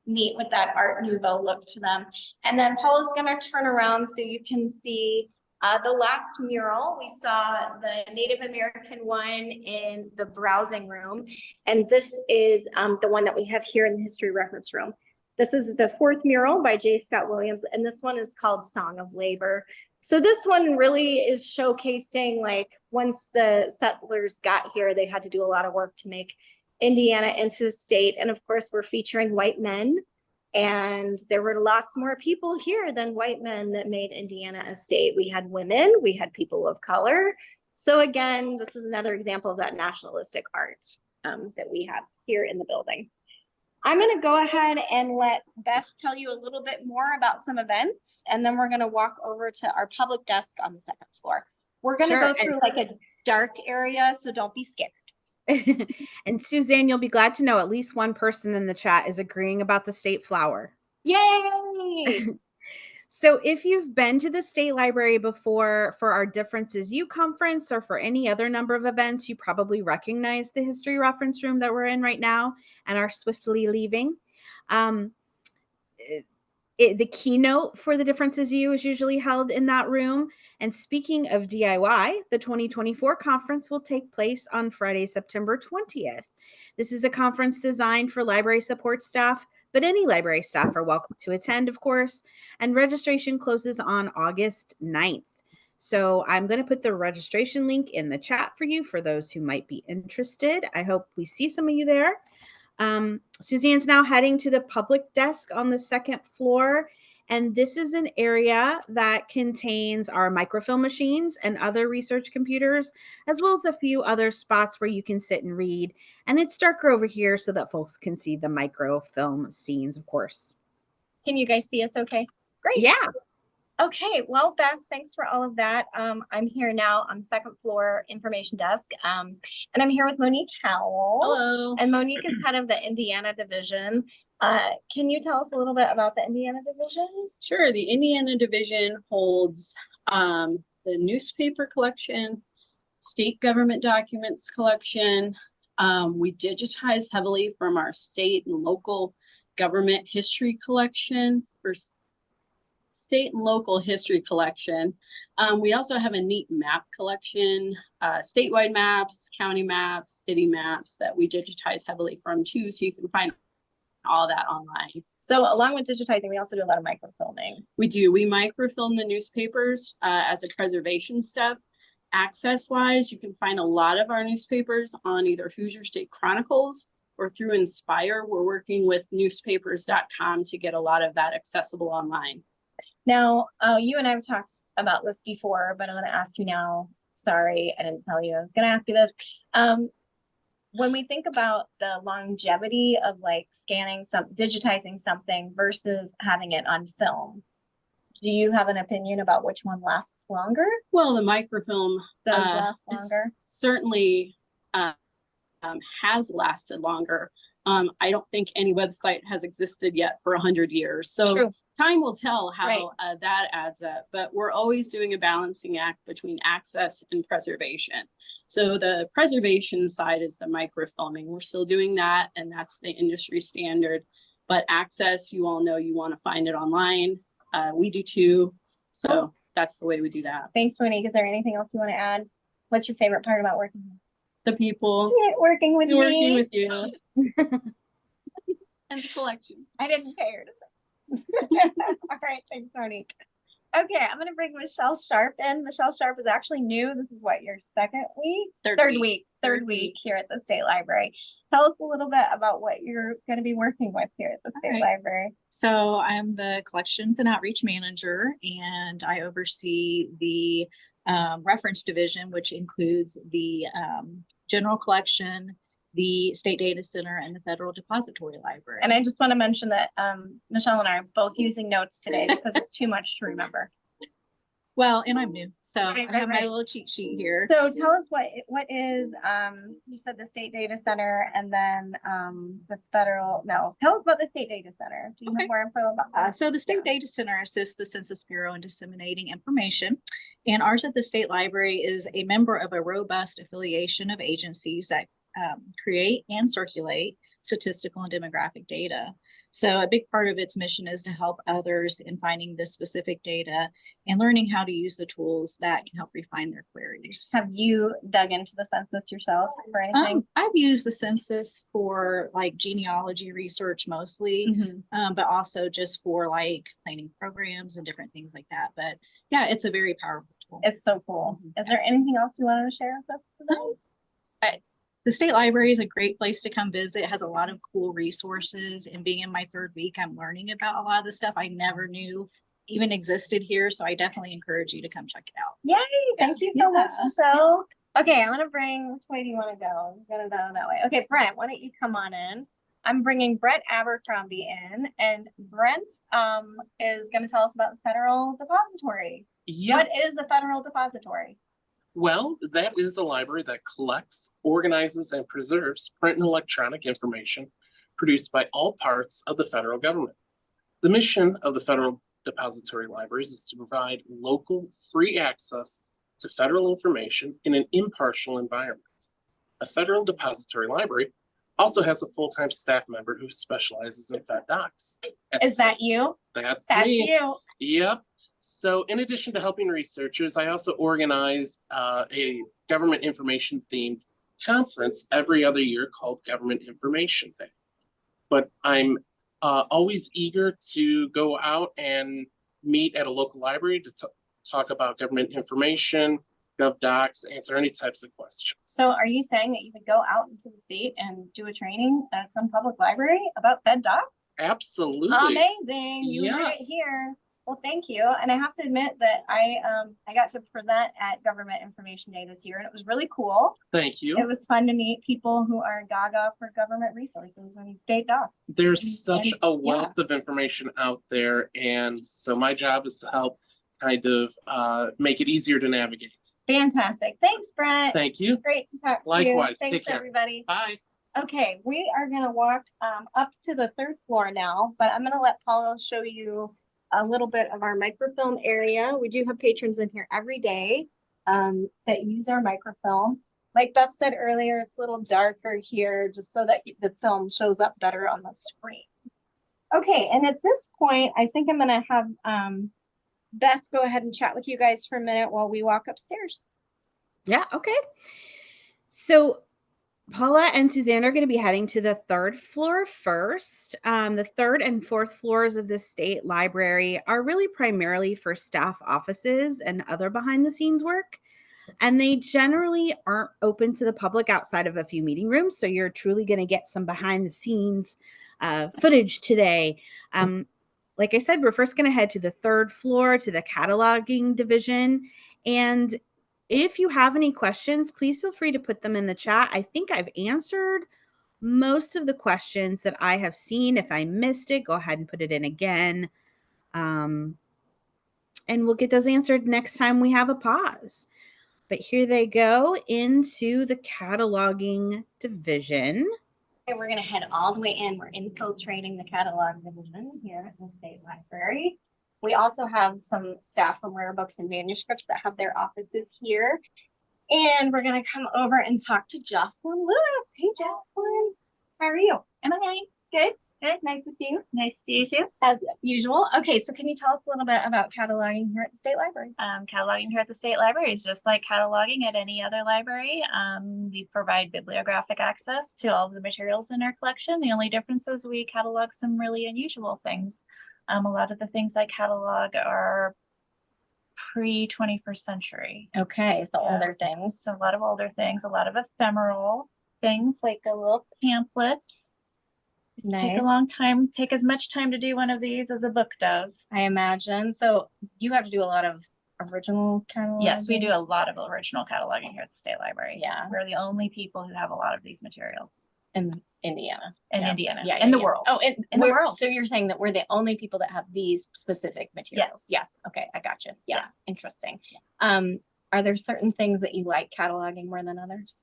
neat with that Art Nouveau look to them. And then Paula's gonna turn around so you can see the last mural. We saw the Native American one in the browsing room. And this is the one that we have here in the history reference room. This is the fourth mural by J. Scott Williams, and this one is called Song of Labor. So this one really is showcasing, like, once the settlers got here, they had to do a lot of work to make Indiana into a state. And of course, we're featuring white men. And there were lots more people here than white men that made Indiana a state. We had women, we had people of color. So again, this is another example of that nationalistic art that we have here in the building. I'm going to go ahead and let Beth tell you a little bit more about some events, and then we're going to walk over to our public desk on the second floor. We're going to go through like a dark area, so don't be scared. And Suzanne, you'll be glad to know at least one person in the chat is agreeing about the state flower. Yay! So if you've been to the state library before for our Differences U conference or for any other number of events, you probably recognize the history reference room that we're in right now and are swiftly leaving. The keynote for the Differences U is usually held in that room. And speaking of DIY, the 2024 conference will take place on Friday, September 20th. This is a conference designed for library support staff, but any library staff are welcome to attend, of course, and registration closes on August 9th. So I'm going to put the registration link in the chat for you for those who might be interested. I hope we see some of you there. Suzanne's now heading to the public desk on the second floor, and this is an area that contains our microfilm machines and other research computers, as well as a few other spots where you can sit and read. And it's darker over here so that folks can see the microfilm scenes, of course. Can you guys see us okay? Great. Yeah. Okay, well, Beth, thanks for all of that. I'm here now on the second floor information desk, and I'm here with Monique Howell. Hello. And Monique is head of the Indiana division. Can you tell us a little bit about the Indiana divisions? Sure. The Indiana division holds the newspaper collection, state government documents collection. We digitize heavily from our state and local government history collection for state and local history collection. We also have a neat map collection, statewide maps, county maps, city maps that we digitize heavily from too. So you can find all that online. So along with digitizing, we also do a lot of microfilming. We do. We microfilm the newspapers as a preservation step. Access wise, you can find a lot of our newspapers on either Hoosier State Chronicles or through Inspire. We're working with newspapers.com to get a lot of that accessible online. Now, you and I have talked about this before, but I'm going to ask you now. Sorry, I didn't tell you I was going to ask you this. When we think about the longevity of like digitizing something versus having it on film, do you have an opinion about which one lasts longer? Well, the microfilm Does last longer? Certainly has lasted longer. I don't think any website has existed yet for 100 years. So True. Time will tell how Right. that adds up, but we're always doing a balancing act between access and preservation. So the preservation side is the microfilming. We're still doing that, and that's the industry standard. But access, you all know you want to find it online. We do too. So that's the way we do that. Thanks, Monique. Is there anything else you want to add? What's your favorite part about working here? The people Working with working me. with you and the collection. I didn't pay her to say. All right, thanks, Monique. Okay, I'm gonna bring Michelle Sharp in. Michelle Sharp is actually new. This is what, your second week? Third week here at the State Library. Tell us a little bit about what you're gonna be working with here at the State Library. So I'm the collections and outreach manager, and I oversee the reference division, which includes the general collection, the State Data Center, and the Federal Depository Library. And I just want to mention that Michelle and I are both using notes today because it's too much to remember. Well, and I'm new, so Right, I have right. my little cheat sheet here. So tell us what is you said the State Data Center and then the federal. No, tell us about the State Data Center. Do you Okay. have more info about that? So the State Data Center assists the Census Bureau in disseminating information, and ours at the State Library is a member of a robust affiliation of agencies that create and circulate statistical and demographic data. So a big part of its mission is to help others in finding this specific data and learning how to use the tools that can help refine their queries. Have you dug into the census yourself or anything? I've used the census for like genealogy research mostly, but also just for like planning programs and different things like that. But yeah, it's a very powerful tool. It's so cool. Is there anything else you wanted to share with us today? The State Library is a great place to come visit. It has a lot of cool resources, and being in my third week, I'm learning about a lot of the stuff I never knew even existed here. So I definitely encourage you to come check it out. Yay! Thank you so much, Yeah. Michelle. Okay, I'm gonna bring, which way do you want to go? I'm gonna go that way. Okay, Brent, why don't you come on in? I'm bringing Brent Abercrombie in, and Brent is gonna tell us about the Federal Depository. Yes. What is the Federal Depository? Well, that is a library that collects, organizes, and preserves print and electronic information produced by all parts of the federal government. The mission of the Federal Depository Libraries is to provide local, free access to federal information in an impartial environment. A Federal Depository Library also has a full-time staff member who specializes in Fed docs. Is that you? That's That's me. you. Yep. So in addition to helping researchers, I also organize a government information themed conference every other year called Government Information Day. But I'm always eager to go out and meet at a local library to talk about government information, gov docs, answer any types of questions. So are you saying that you could go out into the state and do a training at some public library about Fed docs? Absolutely. Amazing. You heard it Yes. here. Well, thank you. And I have to admit that I got to present at Government Information Day this year, and it was really cool. Thank you. It was fun to meet people who are gaga for government resources and state docs. There's such And- a wealth of information out there, and so my job is to help kind of make it easier to navigate. Fantastic. Thanks, Brent. Thank you. Great to talk to you. Likewise. Take Thanks, care. everybody. Bye. Okay, we are gonna walk up to the third floor now, but I'm gonna let Paula show you a little bit of our microfilm area. We do have patrons in here every day that use our microfilm. Like Beth said earlier, it's a little darker here just so that the film shows up better on the screens. Okay, and at this point, I think I'm gonna have Beth go ahead and chat with you guys for a minute while we walk upstairs. Yeah, okay. So Paula and Suzanne are going to be heading to the third floor first. The third and fourth floors of the state library are really primarily for staff offices and other behind the scenes work. And they generally aren't open to the public outside of a few meeting rooms. So you're truly going to get some behind the scenes footage today. Like I said, we're first going to head to the third floor to the cataloging division. And if you have any questions, please feel free to put them in the chat. I think I've answered most of the questions that I have seen. If I missed it, go ahead and put it in again. And we'll get those answered next time we have a pause. But here they go into the cataloging division. Okay, we're gonna head all the way in. We're infiltrating the catalog division here at the State Library. We also have some staff from Rare Books and Manuscripts that have their offices here. And we're gonna come over and talk to Jocelyn Lewis. Hey, Jocelyn, how are you? Am I fine? Good, good. Nice to see you. Nice to see you too. As usual. Okay, so can you tell us a little bit about cataloging here at the State Library? Cataloging here at the State Library is just like cataloging at any other library. We provide bibliographic access to all of the materials in our collection. The only difference is we catalog some really unusual things. A lot of the things I catalog are pre-21st century. Okay, so older things. So a lot of older things, a lot of ephemeral things like the little pamphlets. Take a long time, take as much time to do one of these as a book does. I imagine. So you have to do a lot of original cataloging? Yes, we do a lot of original cataloging here at the State Library. Yeah. We're the only people who have a lot of these materials. In Indiana. In Yeah. Indiana. Yeah, In yeah, the yeah. world. Oh, in In the world. So you're saying that we're the only people that have these specific materials? Yes. Yes. Okay, I got you. Yeah. Yes. Interesting. Are there certain things that you like cataloging more than others?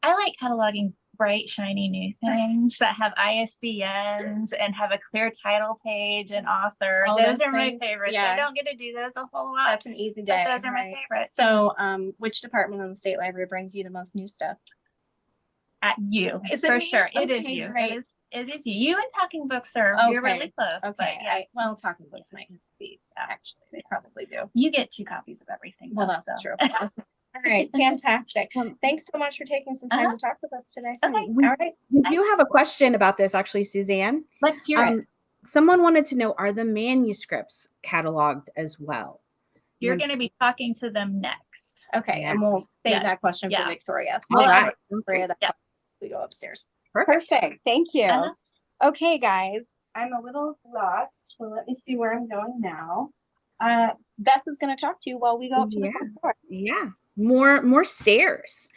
I like cataloging bright, shiny new things that have ISBNs and have a clear title page and author. All Those those are my things? favorites. Yeah. I don't get to do those a whole lot. That's an easy but day. those are my right? favorites. So, which department in the State Library brings you the most new stuff? At you, Is it for me? sure. It is Okay, you. great. It is you. You and Talking Books are you're Okay, really close. But Okay. yeah, Well, Talking Books might be, actually, they probably do. you get 2 copies of everything. Well, though, that's so. true. All right, fantastic. Thanks so much for taking some time to talk with us today. Okay. All right. We do have a question about this, actually, Suzanne. Let's hear it. Someone wanted to know, are the manuscripts cataloged as well? You're When- going to be talking to them next. Okay, and we'll save Yeah. that question for Yeah. Victoria. All We'll right. Victoria, Yeah. we go upstairs. Perfect. Perfect. Thank you. Uh-huh. Okay, guys, I'm a little lost, so let me see where I'm going now. Beth is going to talk to you while we go up to the Yeah. front door. Yeah, more stairs.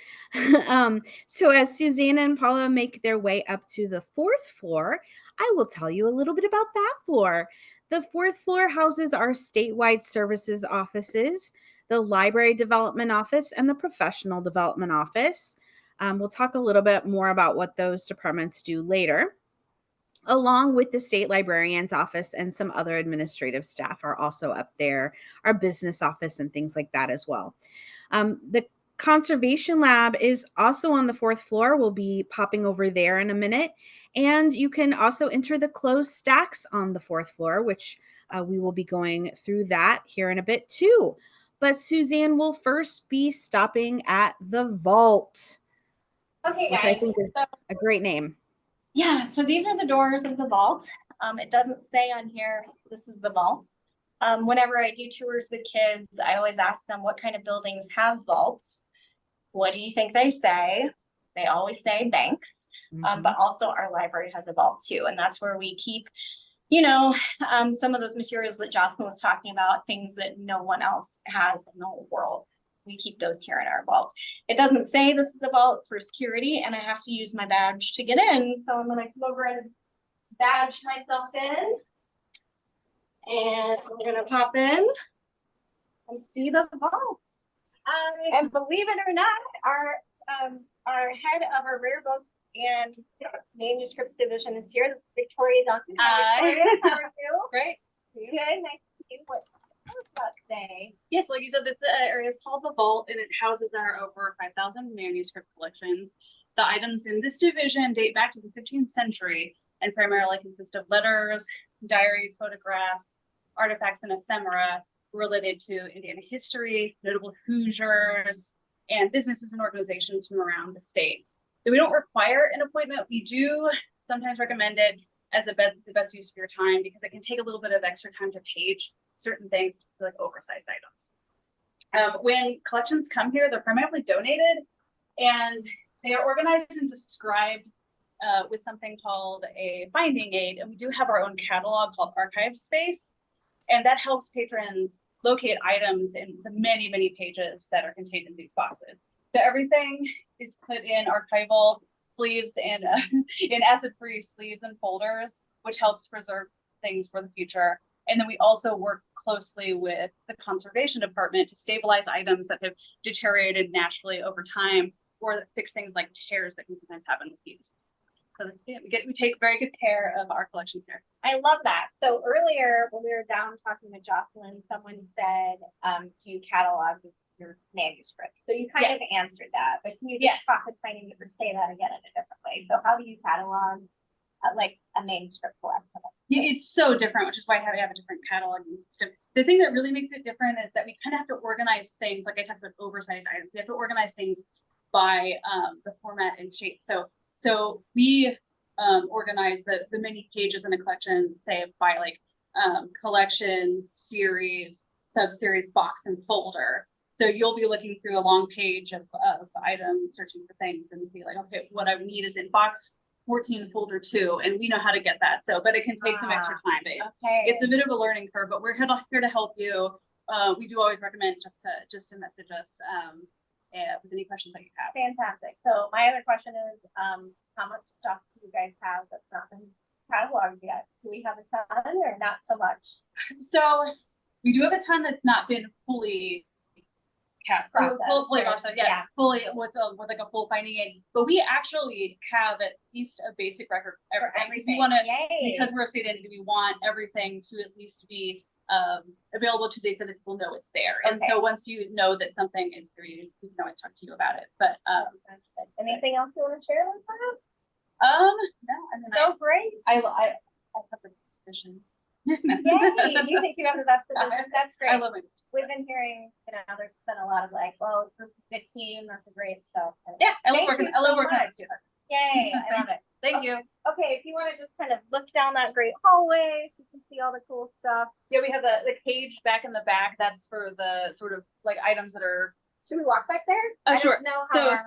So as Susanna and Paula make their way up to the 4th floor, I will tell you a little bit about that floor. The 4th floor houses our statewide services offices, the library development office, and the professional development office. We'll talk a little bit more about what those departments do later. Along with the state librarian's office and some other administrative staff are also up there, our business office and things like that as well. The conservation lab is also on the 4th floor. We'll be popping over there in a minute. And you can also enter the closed stacks on the 4th floor, which we will be going through that here in a bit too. But Suzanne will first be stopping at the vault, Okay, which guys. I think is a great name. Yeah, so these are the doors of the vault. It doesn't say on here, this is the vault. Whenever I do tours with kids, I always ask them what kind of buildings have vaults. What do you think they say? They always say banks, but also our library has a vault too. And that's where we keep, some of those materials that Jocelyn was talking about, things that no one else has in the whole world. We keep those here in our vault. It doesn't say this is the vault for security, and I have to use my badge to get in. So I'm gonna come over and badge myself in. And I'm gonna pop in and see the vault. And believe it or not, our head of our rare books and manuscripts division is here. This is Victoria Duncan. Hi, Victoria. How are you? Great. Good. Nice to see you. What about today? Yes, like you said, this area is called the Vault, and it houses our over 5,000 manuscript collections. The items in this division date back to the 15th century and primarily consist of letters, diaries, photographs, artifacts, and ephemera related to Indiana history, notable Hoosiers, and businesses and organizations from around the state. we don't require an appointment. We do sometimes recommend it as the best use of your time because it can take a little bit of extra time to page certain things, like oversized items. When collections come here, they're primarily donated and they are organized and described with something called a finding aid. And we do have our own catalog called Archive Space. And that helps patrons locate items in the many, many pages that are contained in these boxes. So everything is put in archival sleeves and in acid-free sleeves and folders, which helps preserve things for the future. And then we also work closely with the conservation department to stabilize items that have deteriorated naturally over time or fix things like tears that can sometimes happen with these. So yeah, we take very good care of our collections here. I love that. So earlier when we were down talking with Jocelyn, someone said, do you catalog your manuscripts? So you kind of answered that, but can you just talk a tiny bit or say that again in a different way? So how do you catalog like a manuscript collection? Yeah, it's so different, which is why we have a different cataloging system. The thing that really makes it different is that we kind of have to organize things, like I talked about oversized items. We have to organize things by the format and shape. So we organize the many pages in a collection, say by like collection, series, sub-series, box, and folder. So you'll be looking through a long page of items, searching for things and see like, okay, what I need is in box 14, folder 2, and we know how to get that. So, but it can take some extra time. It's a bit of a learning curve, but we're here to help you. We do always recommend just to message us with any questions that you have. Fantastic. So my other question is, how much stuff do you guys have that's not been cataloged yet? Do we have a ton or not so much? So we do have a ton that's not been fully Processed. fully fully with like a full finding aid. But we actually have at least a basic record for everything. We want to, because we're a state entity, we want everything to at least be available to the extent that people know it's there. And so once you know that something is for you, we can always talk to you about it. But anything else you want to share with us? No, I mean, so great. I have the division. Yay, you think you have the best division? That's great. I love it. We've been hearing, there's been a lot of like, well, this is a good team. That's a great. So yeah, I love working on it too. Yay, I love it. Thank you. Okay, if you want to just kind of look down that great hallway so you can see all the cool stuff. Yeah, we have the cage back in the back. That's for the sort of like items that are. Should we walk back there? Oh, sure. I don't know how our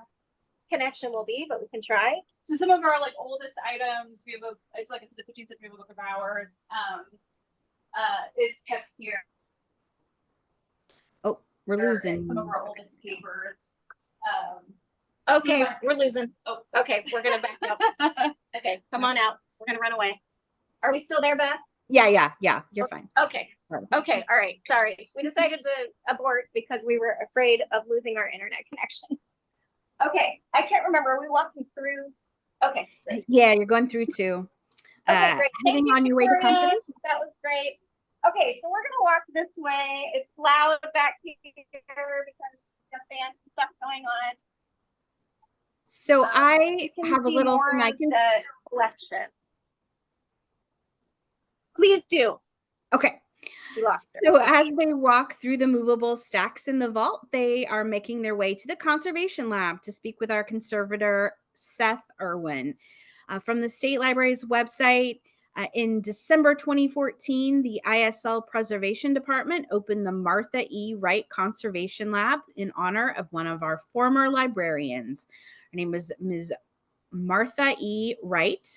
connection will be, but we can try. So some of our like oldest items, we have it's like the 15th century book of hours. It's kept here. Oh, we're losing some of our oldest papers. Okay, we're losing. Oh, okay, we're gonna back up. Okay, come on out. We're gonna run away. Are we still there, Beth? Yeah, you're fine. Okay. Okay, all right. Sorry. We decided to abort because we were afraid of losing our internet connection. Okay, I can't remember. Are we walking through? Okay, great. Yeah, you're going through too. Okay, great. Heading on your way to conservation. That was great. Okay, so we're gonna walk this way. It's loud back here because the fans and stuff going on. So I have a little thing I can collection. Please do. Okay. So as they walk through the movable stacks in the vault, they are making their way to the conservation lab to speak with our conservator, Seth Irwin. From the State Library's website, in December 2014, the ISL Preservation Department opened the Martha E. Wright Conservation Lab in honor of one of our former librarians. Her name was Ms. Martha E. Wright.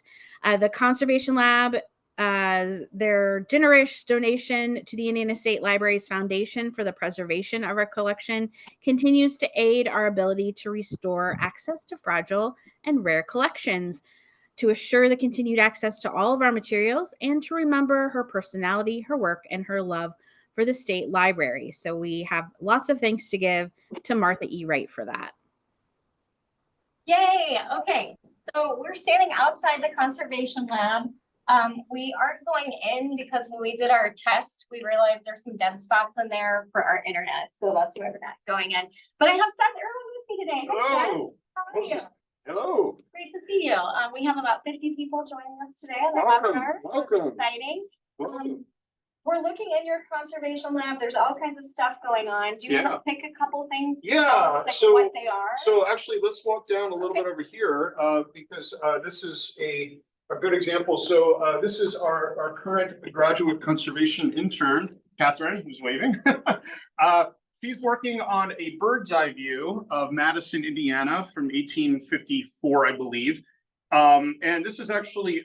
The Conservation Lab, their generous donation to the Indiana State Library's Foundation for the Preservation of our Collection continues to aid our ability to restore access to fragile and rare collections, to assure the continued access to all of our materials, and to remember her personality, her work, and her love for the State Library. So we have lots of thanks to give to Martha E. Wright for that. Yay, okay. So we're standing outside the conservation lab. We aren't going in because when we did our test, we realized there's some dead spots in there for our internet. So that's why we're not going in. But I have Seth Irwin with me today. Hi, Seth. How are you? Hello. It's great to see you. We have about 50 people joining us today on the webinar. So it's exciting. we're looking in your conservation lab. There's all kinds of stuff going on. Do you want to pick a couple things? To tell us, like, so what they are? So actually, let's walk down a little bit over here, because this is a good example. So this is our current graduate conservation intern, Catherine, who's waving. She's working on a bird's eye view of Madison, Indiana from 1854, I believe. And this is actually,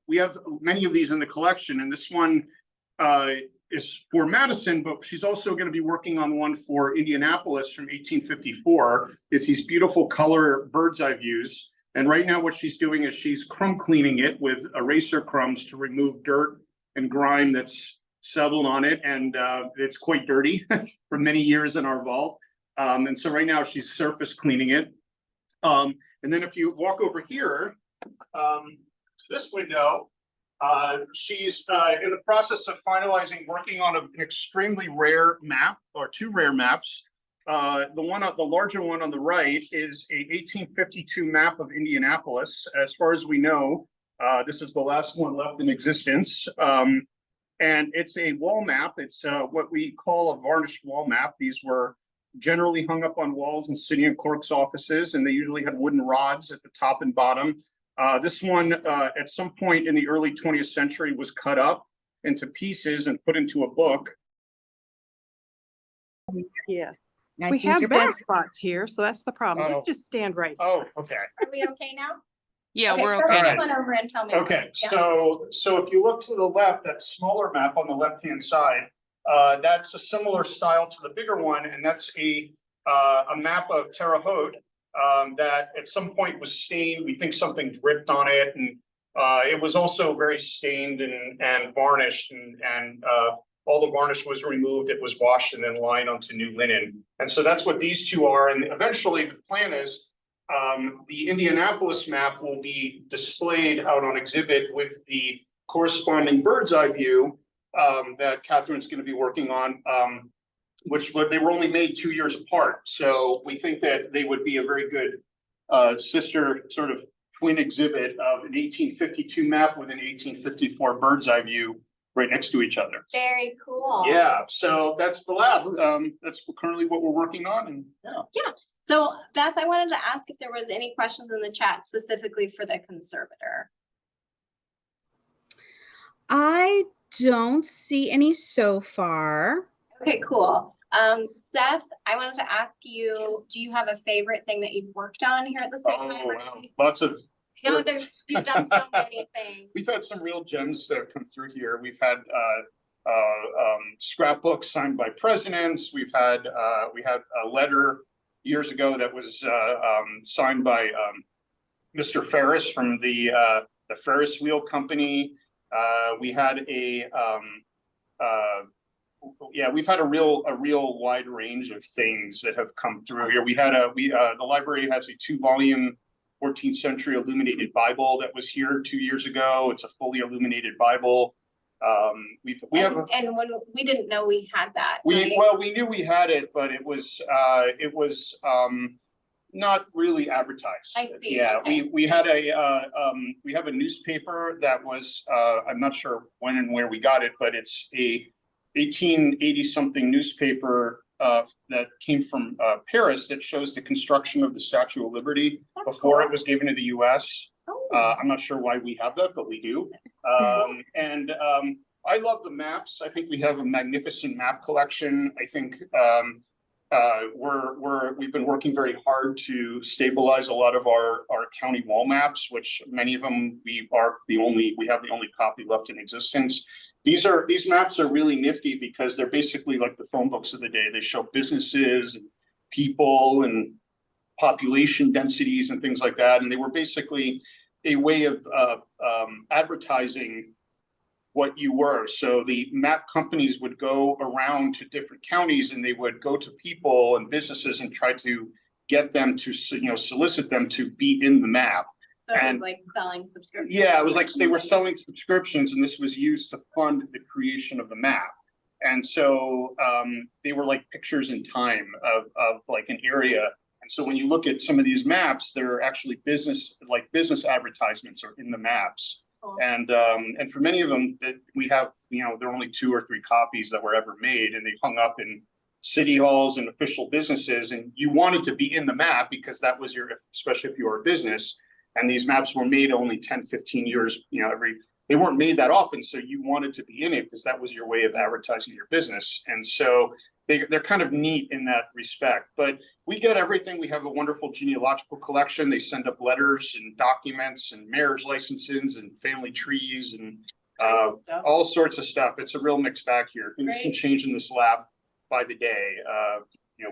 we have many of these in the collection, and this one is for Madison, but she's also going to be working on one for Indianapolis from 1854. It's these beautiful color bird's eye views. And right now what she's doing is she's crumb cleaning it with eraser crumbs to remove dirt and grime that's settled on it. And it's quite dirty for many years in our vault. And so right now she's surface cleaning it. And then if you walk over here to this window, she's in the process of working on an extremely rare map, or two rare maps. The larger one on the right is a 1852 map of Indianapolis. As far as we know, this is the last one left in existence. And it's a wall map. It's what we call a varnished wall map. These were generally hung up on walls in city and clerk's offices, and they usually had wooden rods at the top and bottom. This one, at some point in the early 20th century, was cut up into pieces and put into a book. Yes, I we think have you're dead back. spots here, so that's the problem. Oh. Let's just stand right. Oh, okay. Are we okay now? Yeah, Okay, we're so okay. come on over and tell me. Okay, Yeah. so if you look to the left, that smaller map on the left-hand side, that's a similar style to the bigger one, and that's a map of Terre Haute that at some point was stained. We think something dripped on it, and it was also very stained and varnished, and all the varnish was removed. It was washed and then lined onto new linen. And so that's what these two are. And eventually the plan is the Indianapolis map will be displayed out on exhibit with the corresponding bird's eye view that Catherine's going to be working on, which they were only made 2 years apart. So we think that they would be a very good sister sort of twin exhibit of an 1852 map with an 1854 bird's eye view right next to each other. Very cool. Yeah, so that's the lab. That's currently what we're working on, and Yeah. So Beth, I wanted to ask if there was any questions in the chat specifically for the conservator. I don't see any so far. Okay, cool. Seth, I wanted to ask you, do you have a favorite thing that you've worked on here at the state library? wow, lots of. I know you've done so many things. We've had some real gems that have come through here. We've had scrapbooks signed by presidents. We had a letter years ago that was signed by Mr. Ferris from the Ferris Wheel Company. We had we've had a real wide range of things that have come through here. The library has a 2-volume 14th century illuminated Bible that was here 2 years ago. It's a fully illuminated Bible. We when we didn't know we had that. Right? We knew we had it, but it was not really advertised. I see. Yeah, Okay. we have a newspaper that was I'm not sure when and where we got it, but it's a 1880 something newspaper that came from Paris that shows the construction of the Statue of Liberty before it was given to the US. I'm not sure why we have that, but we do. I love the maps. I think we have a magnificent map collection. I think we've been working very hard to stabilize a lot of our county wall maps, which many of them we have the only copy left in existence. These maps are really nifty because they're basically like the phone books of the day. They show businesses and people and population densities and things like that. And they were basically a way of advertising what you were. So the map companies would go around to different counties and they would go to people and businesses and try to get them to, solicit them to be in the map. So it And- was like selling subscriptions. Yeah, it was like they were selling subscriptions and this was used to fund the creation of the map. And so they were like pictures in time of like an area. And so when you look at some of these maps, they're actually business advertisements are in the maps. And for many of them that we have, there are only 2 or 3 copies that were ever made, and they hung up in city halls and official businesses, and you wanted to be in the map because that was especially if you were a business, and these maps were made only 10, 15 years, they weren't made that often, so you wanted to be in it because that was your way of advertising your business. And so they're kind of neat in that respect, but we get everything. We have a wonderful genealogical collection. They send up letters and documents and marriage licenses and family trees and all sorts of stuff. It's a real mixed bag here. Things can change in this lab by the day.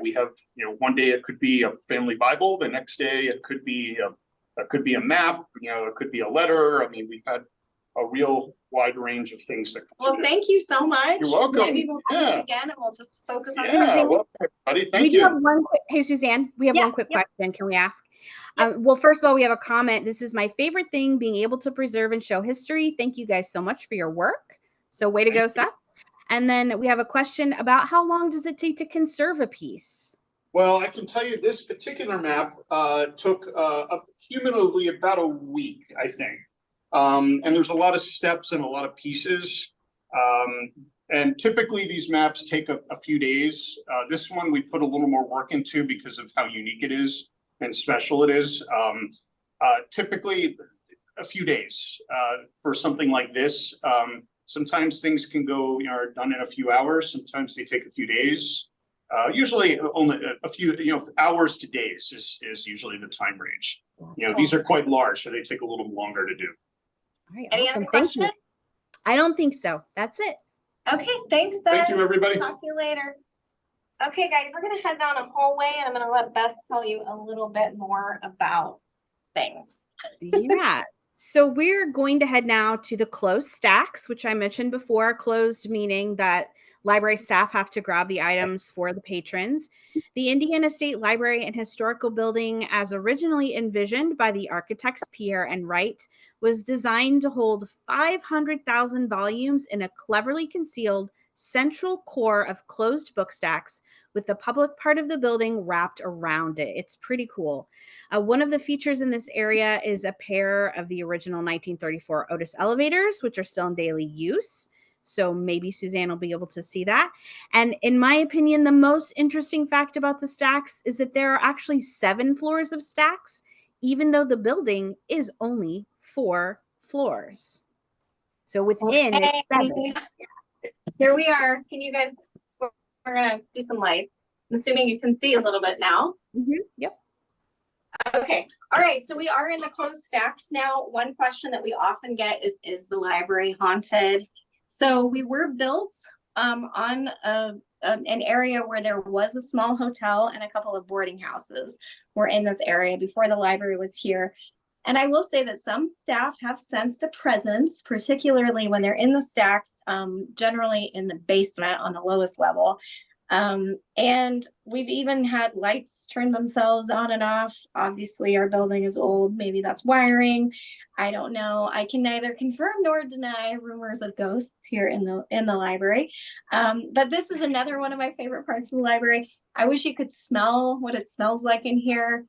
We have, one day it could be a family Bible. The next day it could be a map, it could be a letter. I mean, we've had a real wide range of things that. Well, thank you so much. You're welcome. Maybe we'll do this again and we'll just focus on. Yeah, well, everybody, thank We you. do have one quick, hey Suzanne, we have one quick question. Can we ask? Well, first of all, we have a comment. This is my favorite thing, being able to preserve and show history. Thank you guys so much for your work. So way to go, Seth. And then we have a question about how long does it take to conserve a piece? Well, I can tell you this particular map took cumulatively about a week, I think. And there's a lot of steps and a lot of pieces. And typically these maps take a few days. This one we put a little more work into because of how unique it is and special it is. Typically a few days for something like this. Sometimes things can go, are done in a few hours. Sometimes they take a few days. Usually only a few, hours to days is usually the time range. These are quite large, so they take a little longer to do. All right, Any awesome. other questions? I don't think so. That's it. Okay, thanks, Thank you, everybody. Talk to you later. Okay, guys, we're gonna head down a hallway and I'm gonna let Beth tell you a little bit more about things. Yeah. So we're going to head now to the closed stacks, which I mentioned before. Closed meaning that library staff have to grab the items for the patrons. The Indiana State Library and Historical Building, as originally envisioned by the architects Pierre and Wright, was designed to hold 500,000 volumes in a cleverly concealed central core of closed book stacks with the public part of the building wrapped around it. It's pretty cool. One of the features in this area is a pair of the original 1934 Otis elevators, which are still in daily use. So maybe Suzanne will be able to see that. And in my opinion, the most interesting fact about the stacks is that there are actually 7 floors of stacks, even though the building is only 4 floors. So within it's 7. Here we are. Can you guys, we're gonna do some lights. I'm assuming you can see a little bit now. Yep. Okay. All right. So we are in the closed stacks now. One question that we often get is the library haunted? So we were built on an area where there was a small hotel and a couple of boarding houses were in this area before the library was here. And I will say that some staff have sensed a presence, particularly when they're in the stacks, generally in the basement on the lowest level. And we've even had lights turn themselves on and off. Obviously, our building is old. Maybe that's wiring. I don't know. I can neither confirm nor deny rumors of ghosts here in the library. But this is another one of my favorite parts of the library. I wish you could smell what it smells like in here.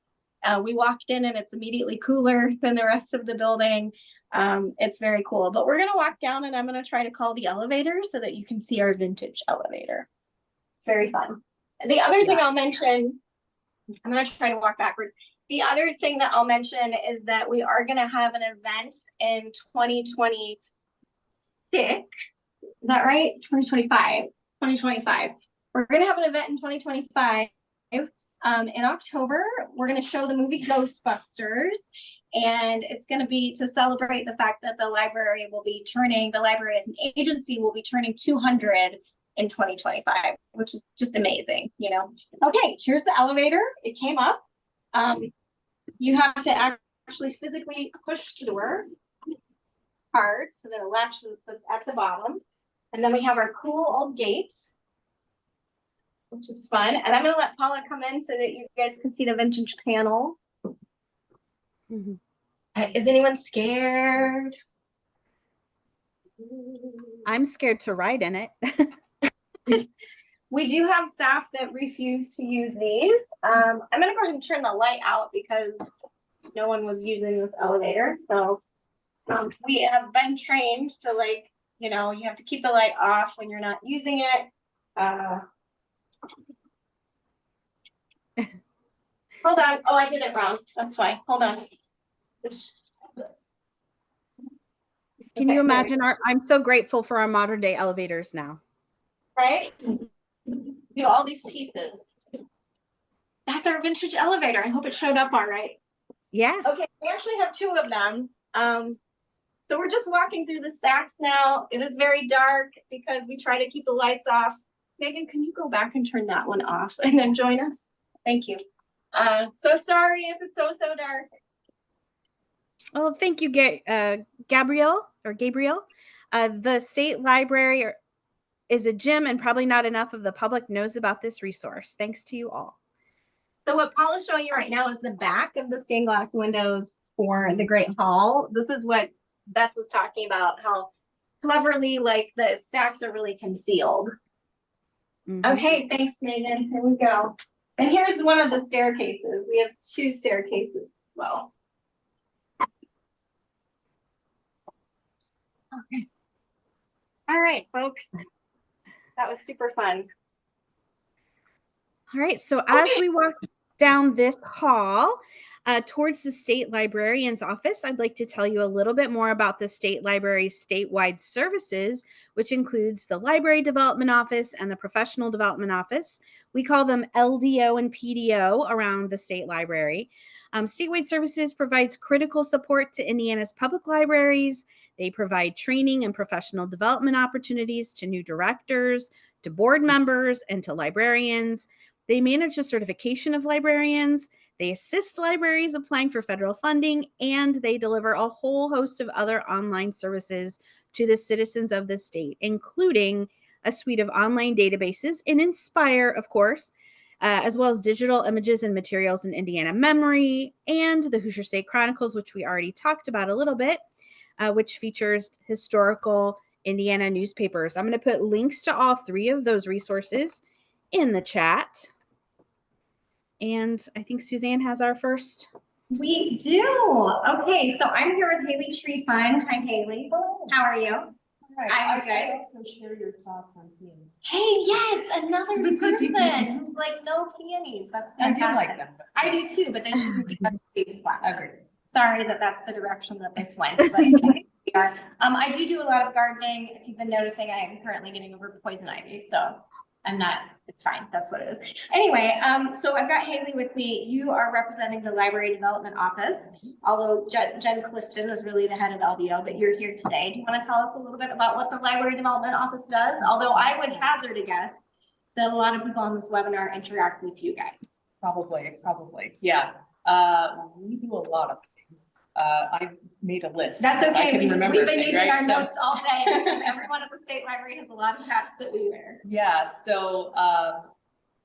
We walked in and it's immediately cooler than the rest of the building. It's very cool, but we're going to walk down and I'm going to try to call the elevator so that you can see our vintage elevator. It's very fun. And the other thing I'll mention, I'm going to try to walk backwards. The other thing that I'll mention is that we are going to have an event in 2026. Is that right? 2025. We're going to have an event in 2025. In October, we're going to show the movie Ghostbusters, and it's going to be to celebrate the fact that the library as an agency will be turning 200 in 2025, which is just amazing, Okay, here's the elevator. It came up. You have to actually physically push the door hard so that it latches at the bottom. And then we have our cool old gates, which is fun. And I'm going to let Paula come in so that you guys can see the vintage panel. Is anyone scared? I'm scared to ride in it. We do have staff that refuse to use these. I'm going to go ahead and turn the light out because no one was using this elevator. So We have been trained to like, you know, you have to keep the light off when you're not using it. Hold on. Oh, I did it wrong. That's why. Hold on. Can you imagine I'm so grateful for our modern day elevators now. Right? You know, all these pieces. That's our vintage elevator. I hope it showed up all right. Yeah. Okay, we actually have two of them. So we're just walking through the stacks now. It is very dark because we try to keep the lights off. Megan, can you go back and turn that one off and then join us? Thank you. So sorry if it's so dark. Oh, thank you, Gabriel. The state library is a gym, and probably not enough of the public knows about this resource. Thanks to you all. So what Paula's showing you right now is the back of the stained glass windows for the Great Hall. This is what Beth was talking about, how cleverly like the stacks are really concealed. Okay, thanks, Megan. Here we go. And here's one of the staircases. We have two staircases as well. Okay. All right, folks. That was super fun. All right, so as we walk down this hall towards the state librarian's office, I'd like to tell you a little bit more about the state library's statewide services, which includes the Library Development Office and the Professional Development Office. We call them LDO and PDO around the state library. Statewide services provides critical support to Indiana's public libraries. They provide training and professional development opportunities to new directors, to board members, and to librarians. They manage the certification of librarians. They assist libraries applying for federal funding, and they deliver a whole host of other online services to the citizens of the state, including a suite of online databases in Inspire, of course, as well as digital images and materials in Indiana Memory, and the Hoosier State Chronicles, which we already talked about a little bit, which features historical Indiana newspapers. I'm going to put links to all three of those resources in the chat. And I think Suzanne has our first. We do. Okay, so I'm here with Haley Treefine. Hi, Haley. How are you? Right. I'm good. I also share your thoughts on peonies. Hey, yes, another person who's like, no peonies. That's fantastic. I do like them. I do too, but they shouldn't be flat. Agreed. Sorry that's the direction that this went, but we are. I do a lot of gardening. If you've been noticing, I am currently getting over poison ivy, so I'm not, it's fine. That's what it is. Anyway, so I've got Haley with me. You are representing the Library Development Office, although Jen Clifton is really the head of LDO, but you're here today. Do you want to tell us a little bit about what the Library Development Office does? Although I would hazard a guess that a lot of people on this webinar interact with you guys. Probably. Yeah. We do a lot of things. I made a list. That's okay. We've been using our so notes all day because everyone at the state library has a lot of hats that we wear. Yeah, so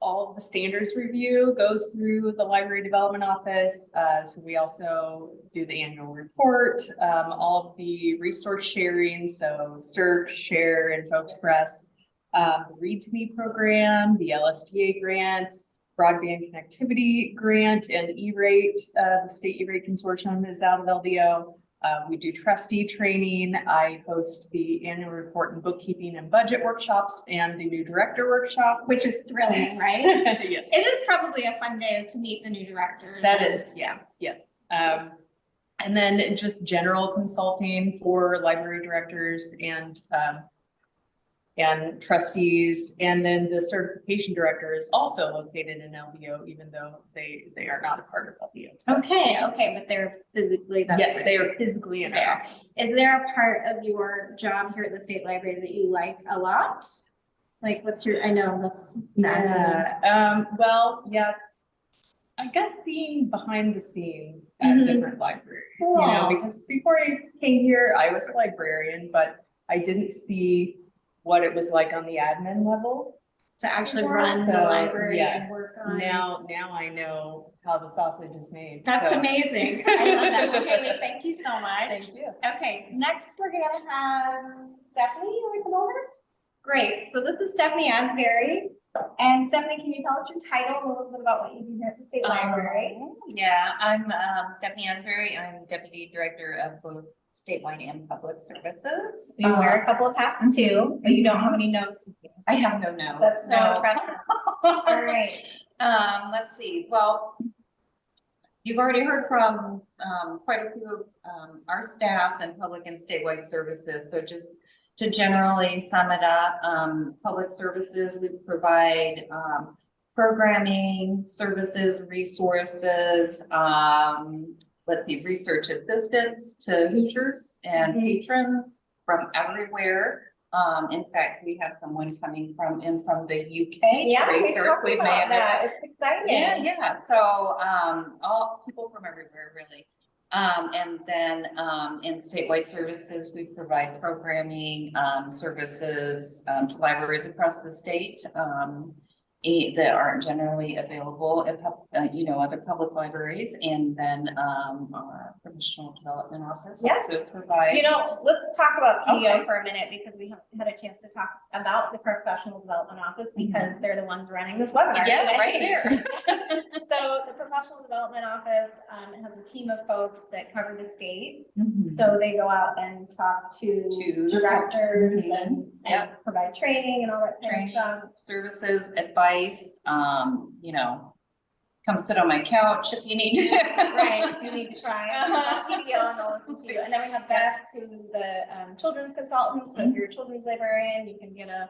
all of the standards review goes through the Library Development Office. So we also do the annual report, all of the resource sharing, so search, share, and Express, the Read to Me program, the LSTA grants, broadband connectivity grant, and E-rate. The state E-rate consortium is out of LDO. We do trustee training. I host the annual report and bookkeeping and budget workshops and the new director workshop. Which is thrilling, right? Yes. It is probably a fun day to meet the new director. That is, yes. And then just general consulting for library directors and trustees, and then the certification director is also located in LDO, even though they are not a part of LDO. So. Okay, but they're physically. Yes, they are physically in our office. Is there a part of your job here at the state library that you like a lot? Like, what's your? I know that's. Well, yeah. I guess seeing behind the scenes at different libraries, you know, because before I came here, I was a librarian, but I didn't see what it was like on the admin level to actually run the library and work on. Now I know how the sausage is made. That's amazing. I love that. Okay, thank you so much. Thank you. Okay, next we're gonna have Stephanie. You want to come over? Great. So this is Stephanie Asbury. And Stephanie, can you tell us your title and a little bit about what you do here at the state library? Yeah, I'm Stephanie Asbury. I'm Deputy Director of both statewide and public services. So you wear a couple of hats too, but you don't have any notes with you. I have no notes. That's so no. impressive. All right. Let's see, well, you've already heard from, quite a few of, our staff and public and statewide services. So just to generally sum it up, public services, we provide, programming, services, resources, let's see, research assistance to Hoosiers and patrons from everywhere. In fact, we have someone coming from the UK. Yeah, research. We may have that. It's exciting. yeah. So, all people from everywhere, really. And then, in statewide services, we provide programming, services, to libraries across the state, that aren't generally available at, other public libraries. And then, our professional development office Yes. also provides. Let's talk about PDO Okay. for a minute because we haven't had a chance to talk about the professional development office because they're the ones running this webinar. Yeah, today. right here. So the professional development office has a team of folks that cover the state. Mhm. So they go out and talk to To directors Mhm. and Yep. provide training and all that kind of stuff. Services, advice, come sit on my couch if you need. Right, if you need to try Uh-huh. PDO and they'll listen to you. And then we have Beth, who's the children's consultant. So if you're a children's librarian, you can get a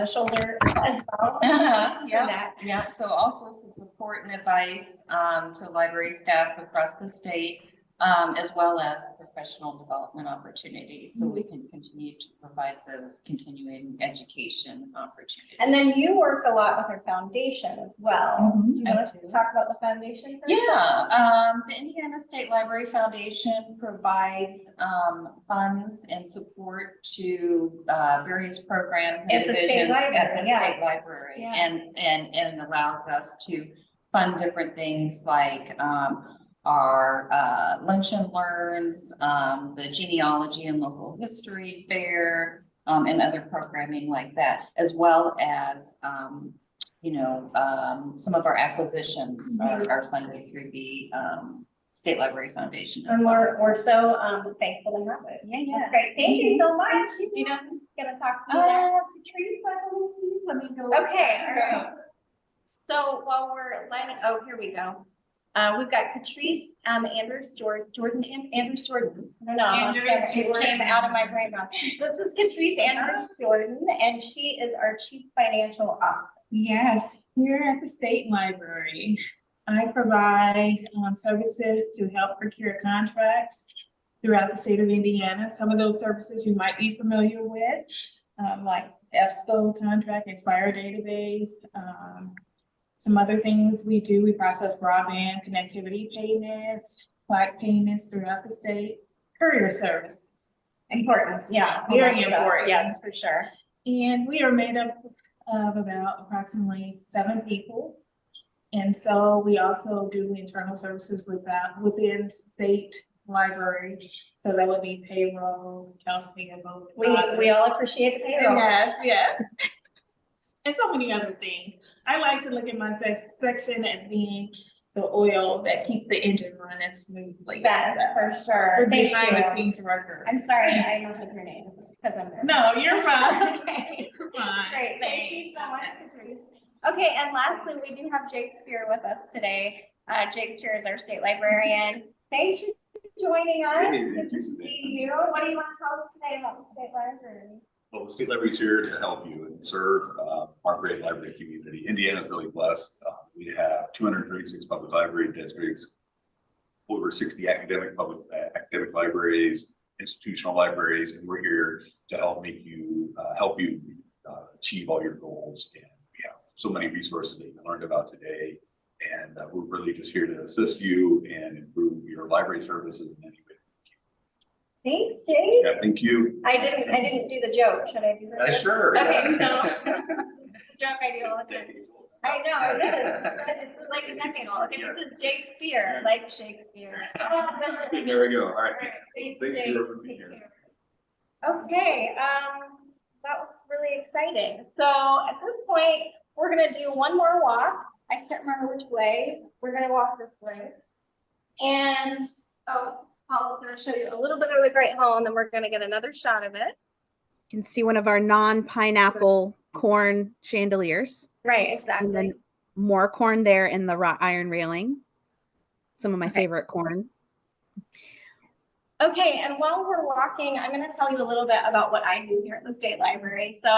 shoulder as well. for Yeah, that. yeah. So all sorts of support and advice, to library staff across the state, as well as professional development opportunities. So we can continue to provide those continuing education opportunities. And then you work a lot with our foundation as well. Mhm, Do you I want to do. talk about the foundation for a Yeah, second? the Indiana State Library Foundation provides, funds and support to, various programs and At the state divisions at library, the yeah. state library. Yeah. And allows us to fund different things like, our, lunch and learns, the genealogy and local history fair, and other programming like that, as well as, some of our acquisitions are funded through the, State Library Foundation. And we're so thankful to have it. Yeah. That's great. Thank you so much. Do you know who's gonna talk to you next? Patrice, let me go. Okay, all right. So while we're lining, here we go. We've got Patrice Andrews Jordan. I don't know. It came out of my brain now. This is Patrice Andrews Jordan, and she is our Chief Financial Officer. Yes, here at the State Library, I provide services to help procure contracts throughout the state of Indiana. Some of those services you might be familiar with, like EBSCO contract, Expire database. Some other things we do, we process broadband connectivity payments, plaque payments throughout the state, courier services. Important. Yeah. Very important. Yes, for sure. And we are made up of about approximately 7 people. And so we also do internal services within state library. So that would be payroll, accounts payable. We all appreciate the payroll. Yes. And so many other things. I like to look at my section as being the oil that keeps the engine running smoothly. That's for sure. Or Thank behind the you. scenes worker. I'm sorry, I messed up your name because I'm nervous. No, you're fine. Okay. You're fine. Great, thank you so much, Patrice. Okay, and lastly, we do have Jake Spear with us today. Jake Spear is our state librarian. Thanks for joining us. Good to see you. What do you want to tell us today about the state library? Well, the state library is here to help you and serve our great library community. Indiana is really blessed. We have 236 public library districts, over 60 academic libraries, institutional libraries, and we're here to help you achieve all your goals. And we have so many resources that you learned about today, and we're really just here to assist you and improve your library services in any way. Thanks, Jake. Yeah, thank you. I didn't do the joke. Should I do the joke? Sure. Okay, so the joke I do all the time. I know, it is. It's like a technical. Okay, this is Jake Spear, like Shakespeare. There we go. All right. Thanks, Thank Jake. you for being Take here. care. Okay, that was really exciting. So at this point, we're gonna do one more walk. I can't remember which way. We're gonna walk this way. And, Paula's gonna show you a little bit of the Great Hall, and then we're gonna get another shot of it. You can see one of our non-pineapple corn chandeliers. Right, And exactly. then more corn there in the wrought iron railing. Some of my favorite corn. Okay, and while we're walking, I'm gonna tell you a little bit about what I do here at the State Library. So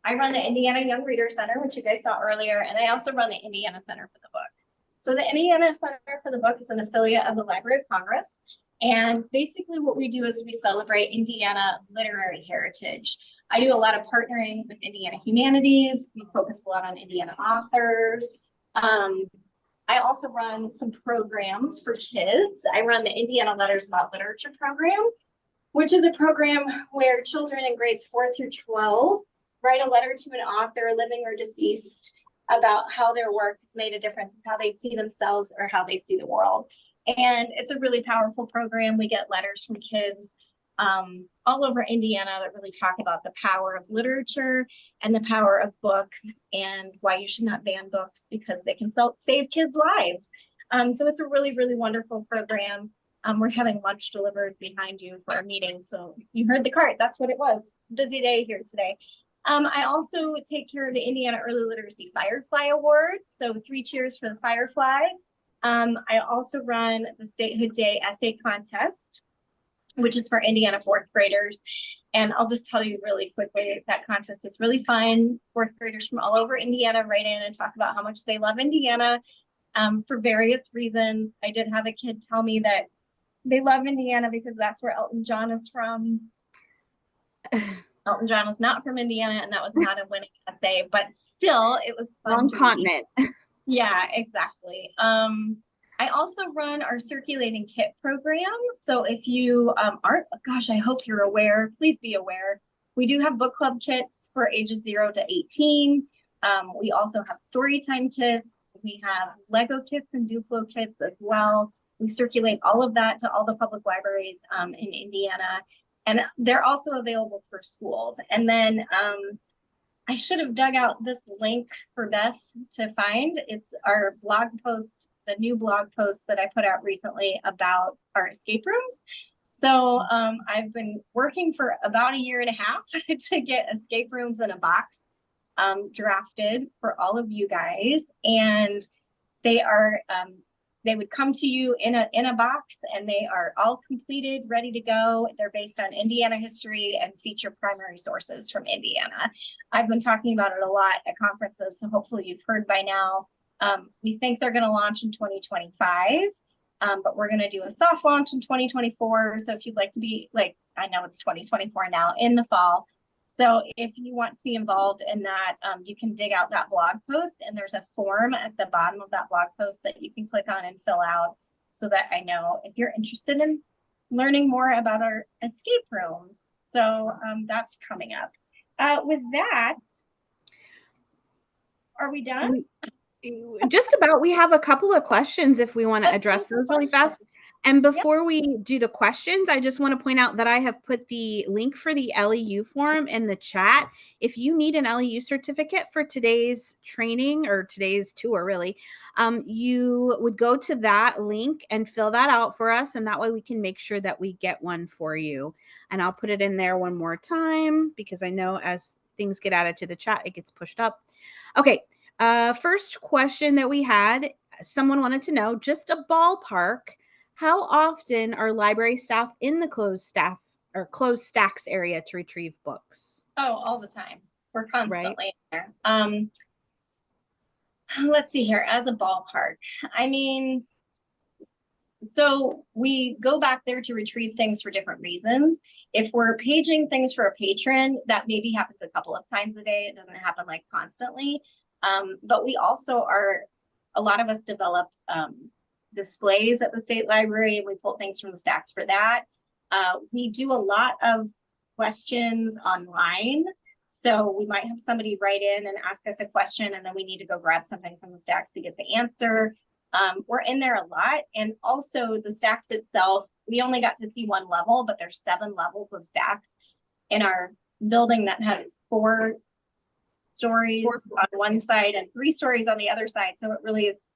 I run the Indiana Young Reader Center, which you guys saw earlier, and I also run the Indiana Center for the Book. So the Indiana Center for the Book is an affiliate of the Library of Congress. And basically what we do is we celebrate Indiana literary heritage. I do a lot of partnering with Indiana Humanities. We focus a lot on Indiana authors. I also run some programs for kids. I run the Indiana Letters About Literature program, which is a program where children in grades 4 through 12 write a letter to an author, living or deceased, about how their work has made a difference, how they see themselves or how they see the world. And it's a really powerful program. We get letters from kids all over Indiana that really talk about the power of literature and the power of books and why you should not ban books because they can save kids' lives. So it's a really, really wonderful program. We're having lunch delivered behind you for a meeting. So you heard the cart, that's what it was. It's a busy day here today. I also take care of the Indiana Early Literacy Firefly Awards. So 3 cheers for the Firefly. I also run the Statehood Day Essay Contest, which is for Indiana 4th graders. And I'll just tell you really quickly, that contest is really fun. 4th graders from all over Indiana write in and talk about how much they love Indiana for various reasons. I did have a kid tell me that they love Indiana because that's where Elton John is from. Elton John was not from Indiana, and that was not a winning essay, but still, it was fun. Wrong continent. Yeah, exactly. I also run our circulating kit program. So if you aren't, gosh, I hope you're aware, please be aware. We do have book club kits for ages 0 to 18. We also have story time kits. We have Lego kits and Duplo kits as well. We circulate all of that to all the public libraries in Indiana. And they're also available for schools. And then I should have dug out this link for Beth to find. It's our blog post, the new blog post that I put out recently about our escape rooms. So I've been working for about 1.5 years to get escape rooms in a box drafted for all of you guys. And they are they would come to you in a box, and they are all completed, ready to go. They're based on Indiana history and feature primary sources from Indiana. I've been talking about it a lot at conferences, so hopefully you've heard by now. We think they're going to launch in 2025, but we're going to do a soft launch in 2024. So if you'd like to be, like, I know it's 2024 now, in the fall. So if you want to be involved in that, you can dig out that blog post, and there's a form at the bottom of that blog post that you can click on and fill out so that I know if you're interested in learning more about our escape rooms. So that's coming up. With that, are we done? Just about. We have a couple of questions if we want to address those really fast. And before we do the questions, I just want to point out that I have put the link for the LEU form in the chat. If you need an LEU certificate for today's training or today's tour, really, you would go to that link and fill that out for us. And that way we can make sure that we get one for you. And I'll put it in there one more time because I know as things get added to the chat, it gets pushed up. Okay. First question that we had, someone wanted to know, just a ballpark, how often are library staff in the closed stacks area to retrieve books? Oh, all the time. We're constantly there. Let's see here, as a ballpark. I mean, so we go back there to retrieve things for different reasons. If we're paging things for a patron, that maybe happens a couple of times a day. It doesn't happen like constantly. But we also a lot of us develop displays at the State Library, and we pull things from the stacks for that. We do a lot of questions online. So we might have somebody write in and ask us a question, and then we need to go grab something from the stacks to get the answer. We're in there a lot. And also the stacks itself, we only got to see 1 level, but there's 7 levels of stacks in our building that has 4 stories on one side and 3 stories on the other side. So it really is,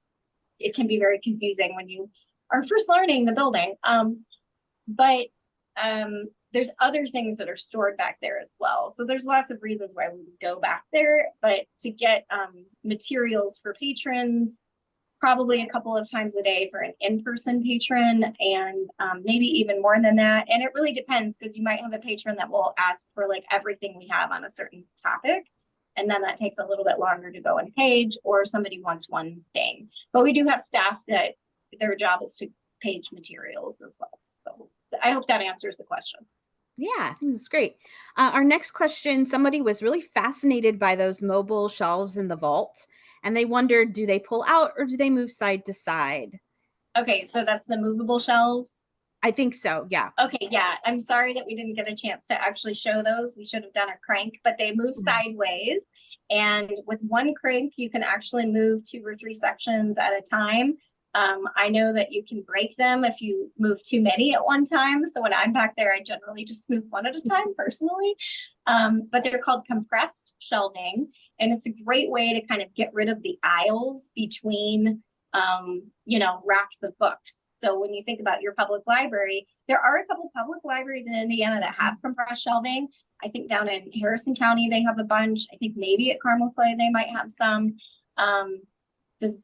it can be very confusing when you are first learning the building. But there's other things that are stored back there as well. So there's lots of reasons why we would go back there, but to get materials for patrons, probably a couple of times a day for an in-person patron, and maybe even more than that. And it really depends, because you might have a patron that will ask for like everything we have on a certain topic. And then that takes a little bit longer to go and page, or somebody wants one thing. But we do have staff that their job is to page materials as well. So I hope that answers the question. Yeah, I think this is great. Our next question, somebody was really fascinated by those mobile shelves in the vault, and they wondered, do they pull out or do they move side to side? Okay, so that's the movable shelves? I think so, yeah. Okay, yeah, I'm sorry that we didn't get a chance to actually show those. We should have done a crank, but they move sideways. And with one crank, you can actually move 2 or 3 sections at a time. I know that you can break them if you move too many at one time. So when I'm back there, I generally just move one at a time personally. But they're called compressed shelving. And it's a great way to kind of get rid of the aisles between, you know, racks of books. So when you think about your public library, there are a couple public libraries in Indiana that have compressed shelving. I think down in Harrison County, they have a bunch. I think maybe at Carmel Clay, they might have some. Does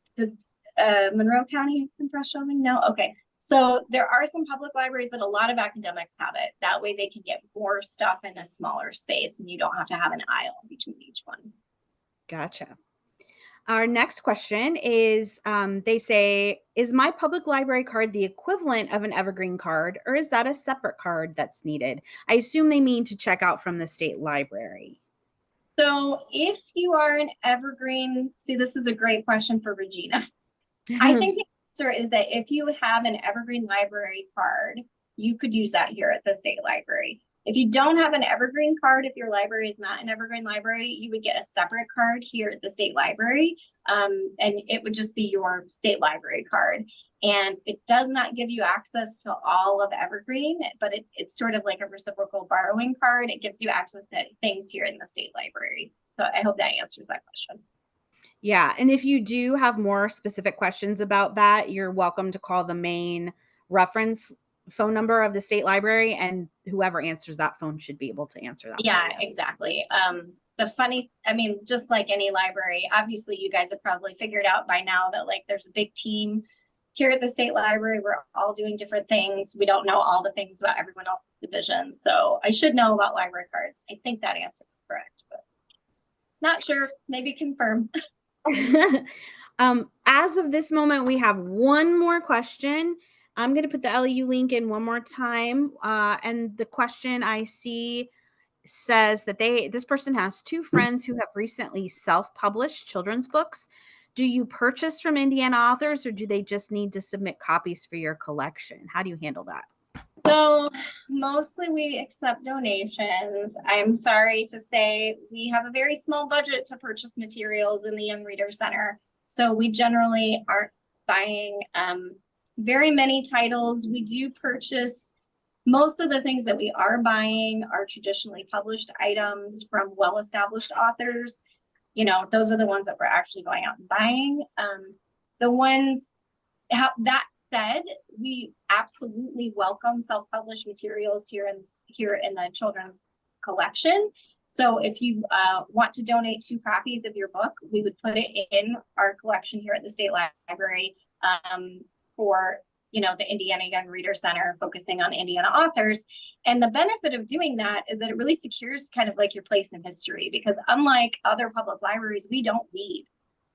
Monroe County have compressed shelving? No? Okay. So there are some public libraries, but a lot of academics have it. That way they can get more stuff in a smaller space and you don't have to have an aisle between each one. Gotcha. Our next question is, they say, is my public library card the equivalent of an evergreen card, or is that a separate card that's needed? I assume they mean to check out from the state library. So if you are an evergreen, see, this is a great question for Regina. I think the answer is that if you have an evergreen library card, you could use that here at the state library. If you don't have an evergreen card, if your library is not an evergreen library, you would get a separate card here at the state library. And it would just be your state library card. And it does not give you access to all of evergreen, but it's sort of like a reciprocal borrowing card. It gives you access to things here in the state library. So I hope that answers that question. Yeah, and if you do have more specific questions about that, you're welcome to call the main reference phone number of the state library, and whoever answers that phone should be able to answer that. Yeah, exactly. I mean, just like any library, obviously you guys have probably figured out by now that like there's a big team here at the state library. We're all doing different things. We don't know all the things about everyone else's division. So I should know about library cards. I think that answer is correct, but not sure. Maybe confirm. As of this moment, we have one more question. I'm going to put the LEU link in one more time. And the question I see says that this person has 2 friends who have recently self-published children's books. Do you purchase from Indiana authors, or do they just need to submit copies for your collection? How do you handle that? So mostly we accept donations. I'm sorry to say we have a very small budget to purchase materials in the Young Reader Center. So we generally aren't buying very many titles. We do purchase most of the things that we are buying are traditionally published items from well-established authors. You know, those are the ones that we're actually going out and buying. The ones that said, we absolutely welcome self-published materials here in the children's collection. So if you want to donate 2 copies of your book, we would put it in our collection here at the state library for, you know, the Indiana Young Reader Center, focusing on Indiana authors. And the benefit of doing that is that it really secures kind of like your place in history, because unlike other public libraries, we don't weed.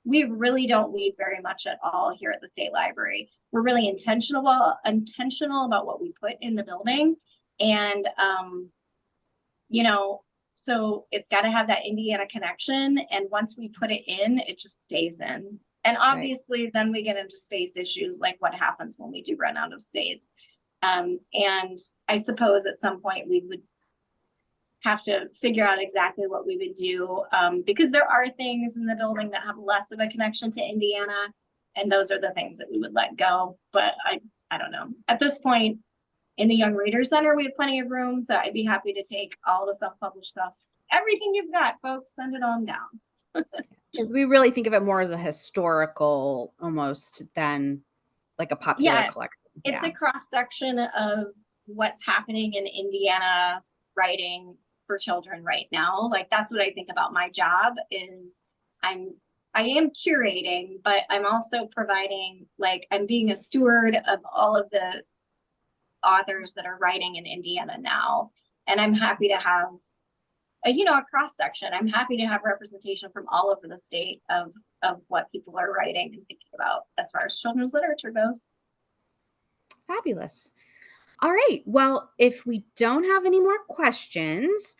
We really don't weed very much at all here at the state library. We're really intentional about what we put in the building. And, you know, so it's got to have that Indiana connection. And once we put it in, it just stays in. And obviously then we get into space issues, like what happens when we do run out of space. And I suppose at some point we would have to figure out exactly what we would do, because there are things in the building that have less of a connection to Indiana, and those are the things that we would let go. But I don't know. At this point, in the Young Reader Center, we have plenty of room, so I'd be happy to take all the self-published stuff. Everything you've got, folks, send it on down. Because we really think of it more as a historical almost than like a popular Yeah, collection. it's a cross section of what's happening in Indiana writing for children right now. Like that's what I think about my job is I am curating, but I'm also providing, like, I'm being a steward of all of the authors that are writing in Indiana now. And I'm happy to have a cross section. I'm happy to have representation from all over the state of what people are writing and thinking about as far as children's literature goes. Fabulous. All right. Well, if we don't have any more questions,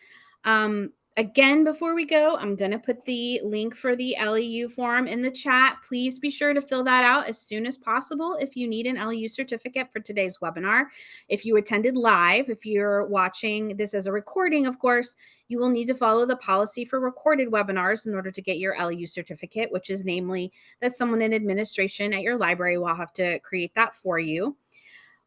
again, before we go, I'm going to put the link for the LEU form in the chat. Please be sure to fill that out as soon as possible if you need an LEU certificate for today's webinar. If you attended live, if you're watching this as a recording, of course, you will need to follow the policy for recorded webinars in order to get your LEU certificate, which is namely that someone in administration at your library will have to create that for you.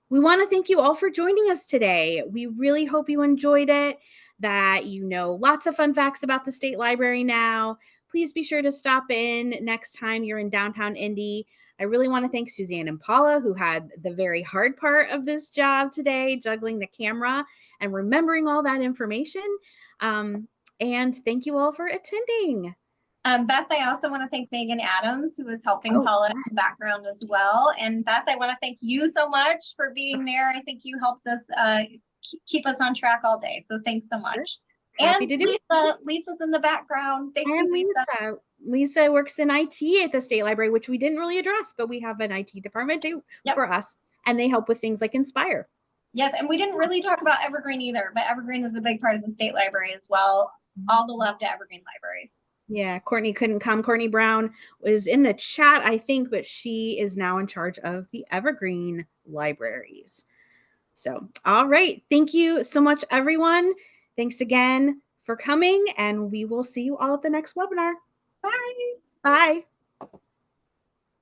We want to thank you all for joining us today. We really hope you enjoyed it, that you know lots of fun facts about the State Library now. Please be sure to stop in next time you're in downtown Indy. I really want to thank Suzanne and Paula, who had the very hard part of this job today, juggling the camera and remembering all that information. And thank you all for attending. Beth, I also want to thank Megan Adams, who is helping Paula in the background as well. And Beth, I want to thank you so much for being there. I think you helped us keep us on track all day. So thanks so much. Happy And to do Lisa's in the background. Thank and you, Lisa. Lisa works in IT at the State Library, which we didn't really address, but we have an IT department too for us, and they help with things like Inspire. Yes, and we didn't really talk about Evergreen either, but Evergreen is a big part of the State Library as well. All the love to Evergreen Libraries. Yeah, Courtney couldn't come. Courtney Brown was in the chat, I think, but she is now in charge of the Evergreen Libraries. So, all right. Thank you so much, everyone. Thanks again for coming, and we will see you all at the next webinar. Bye. Bye.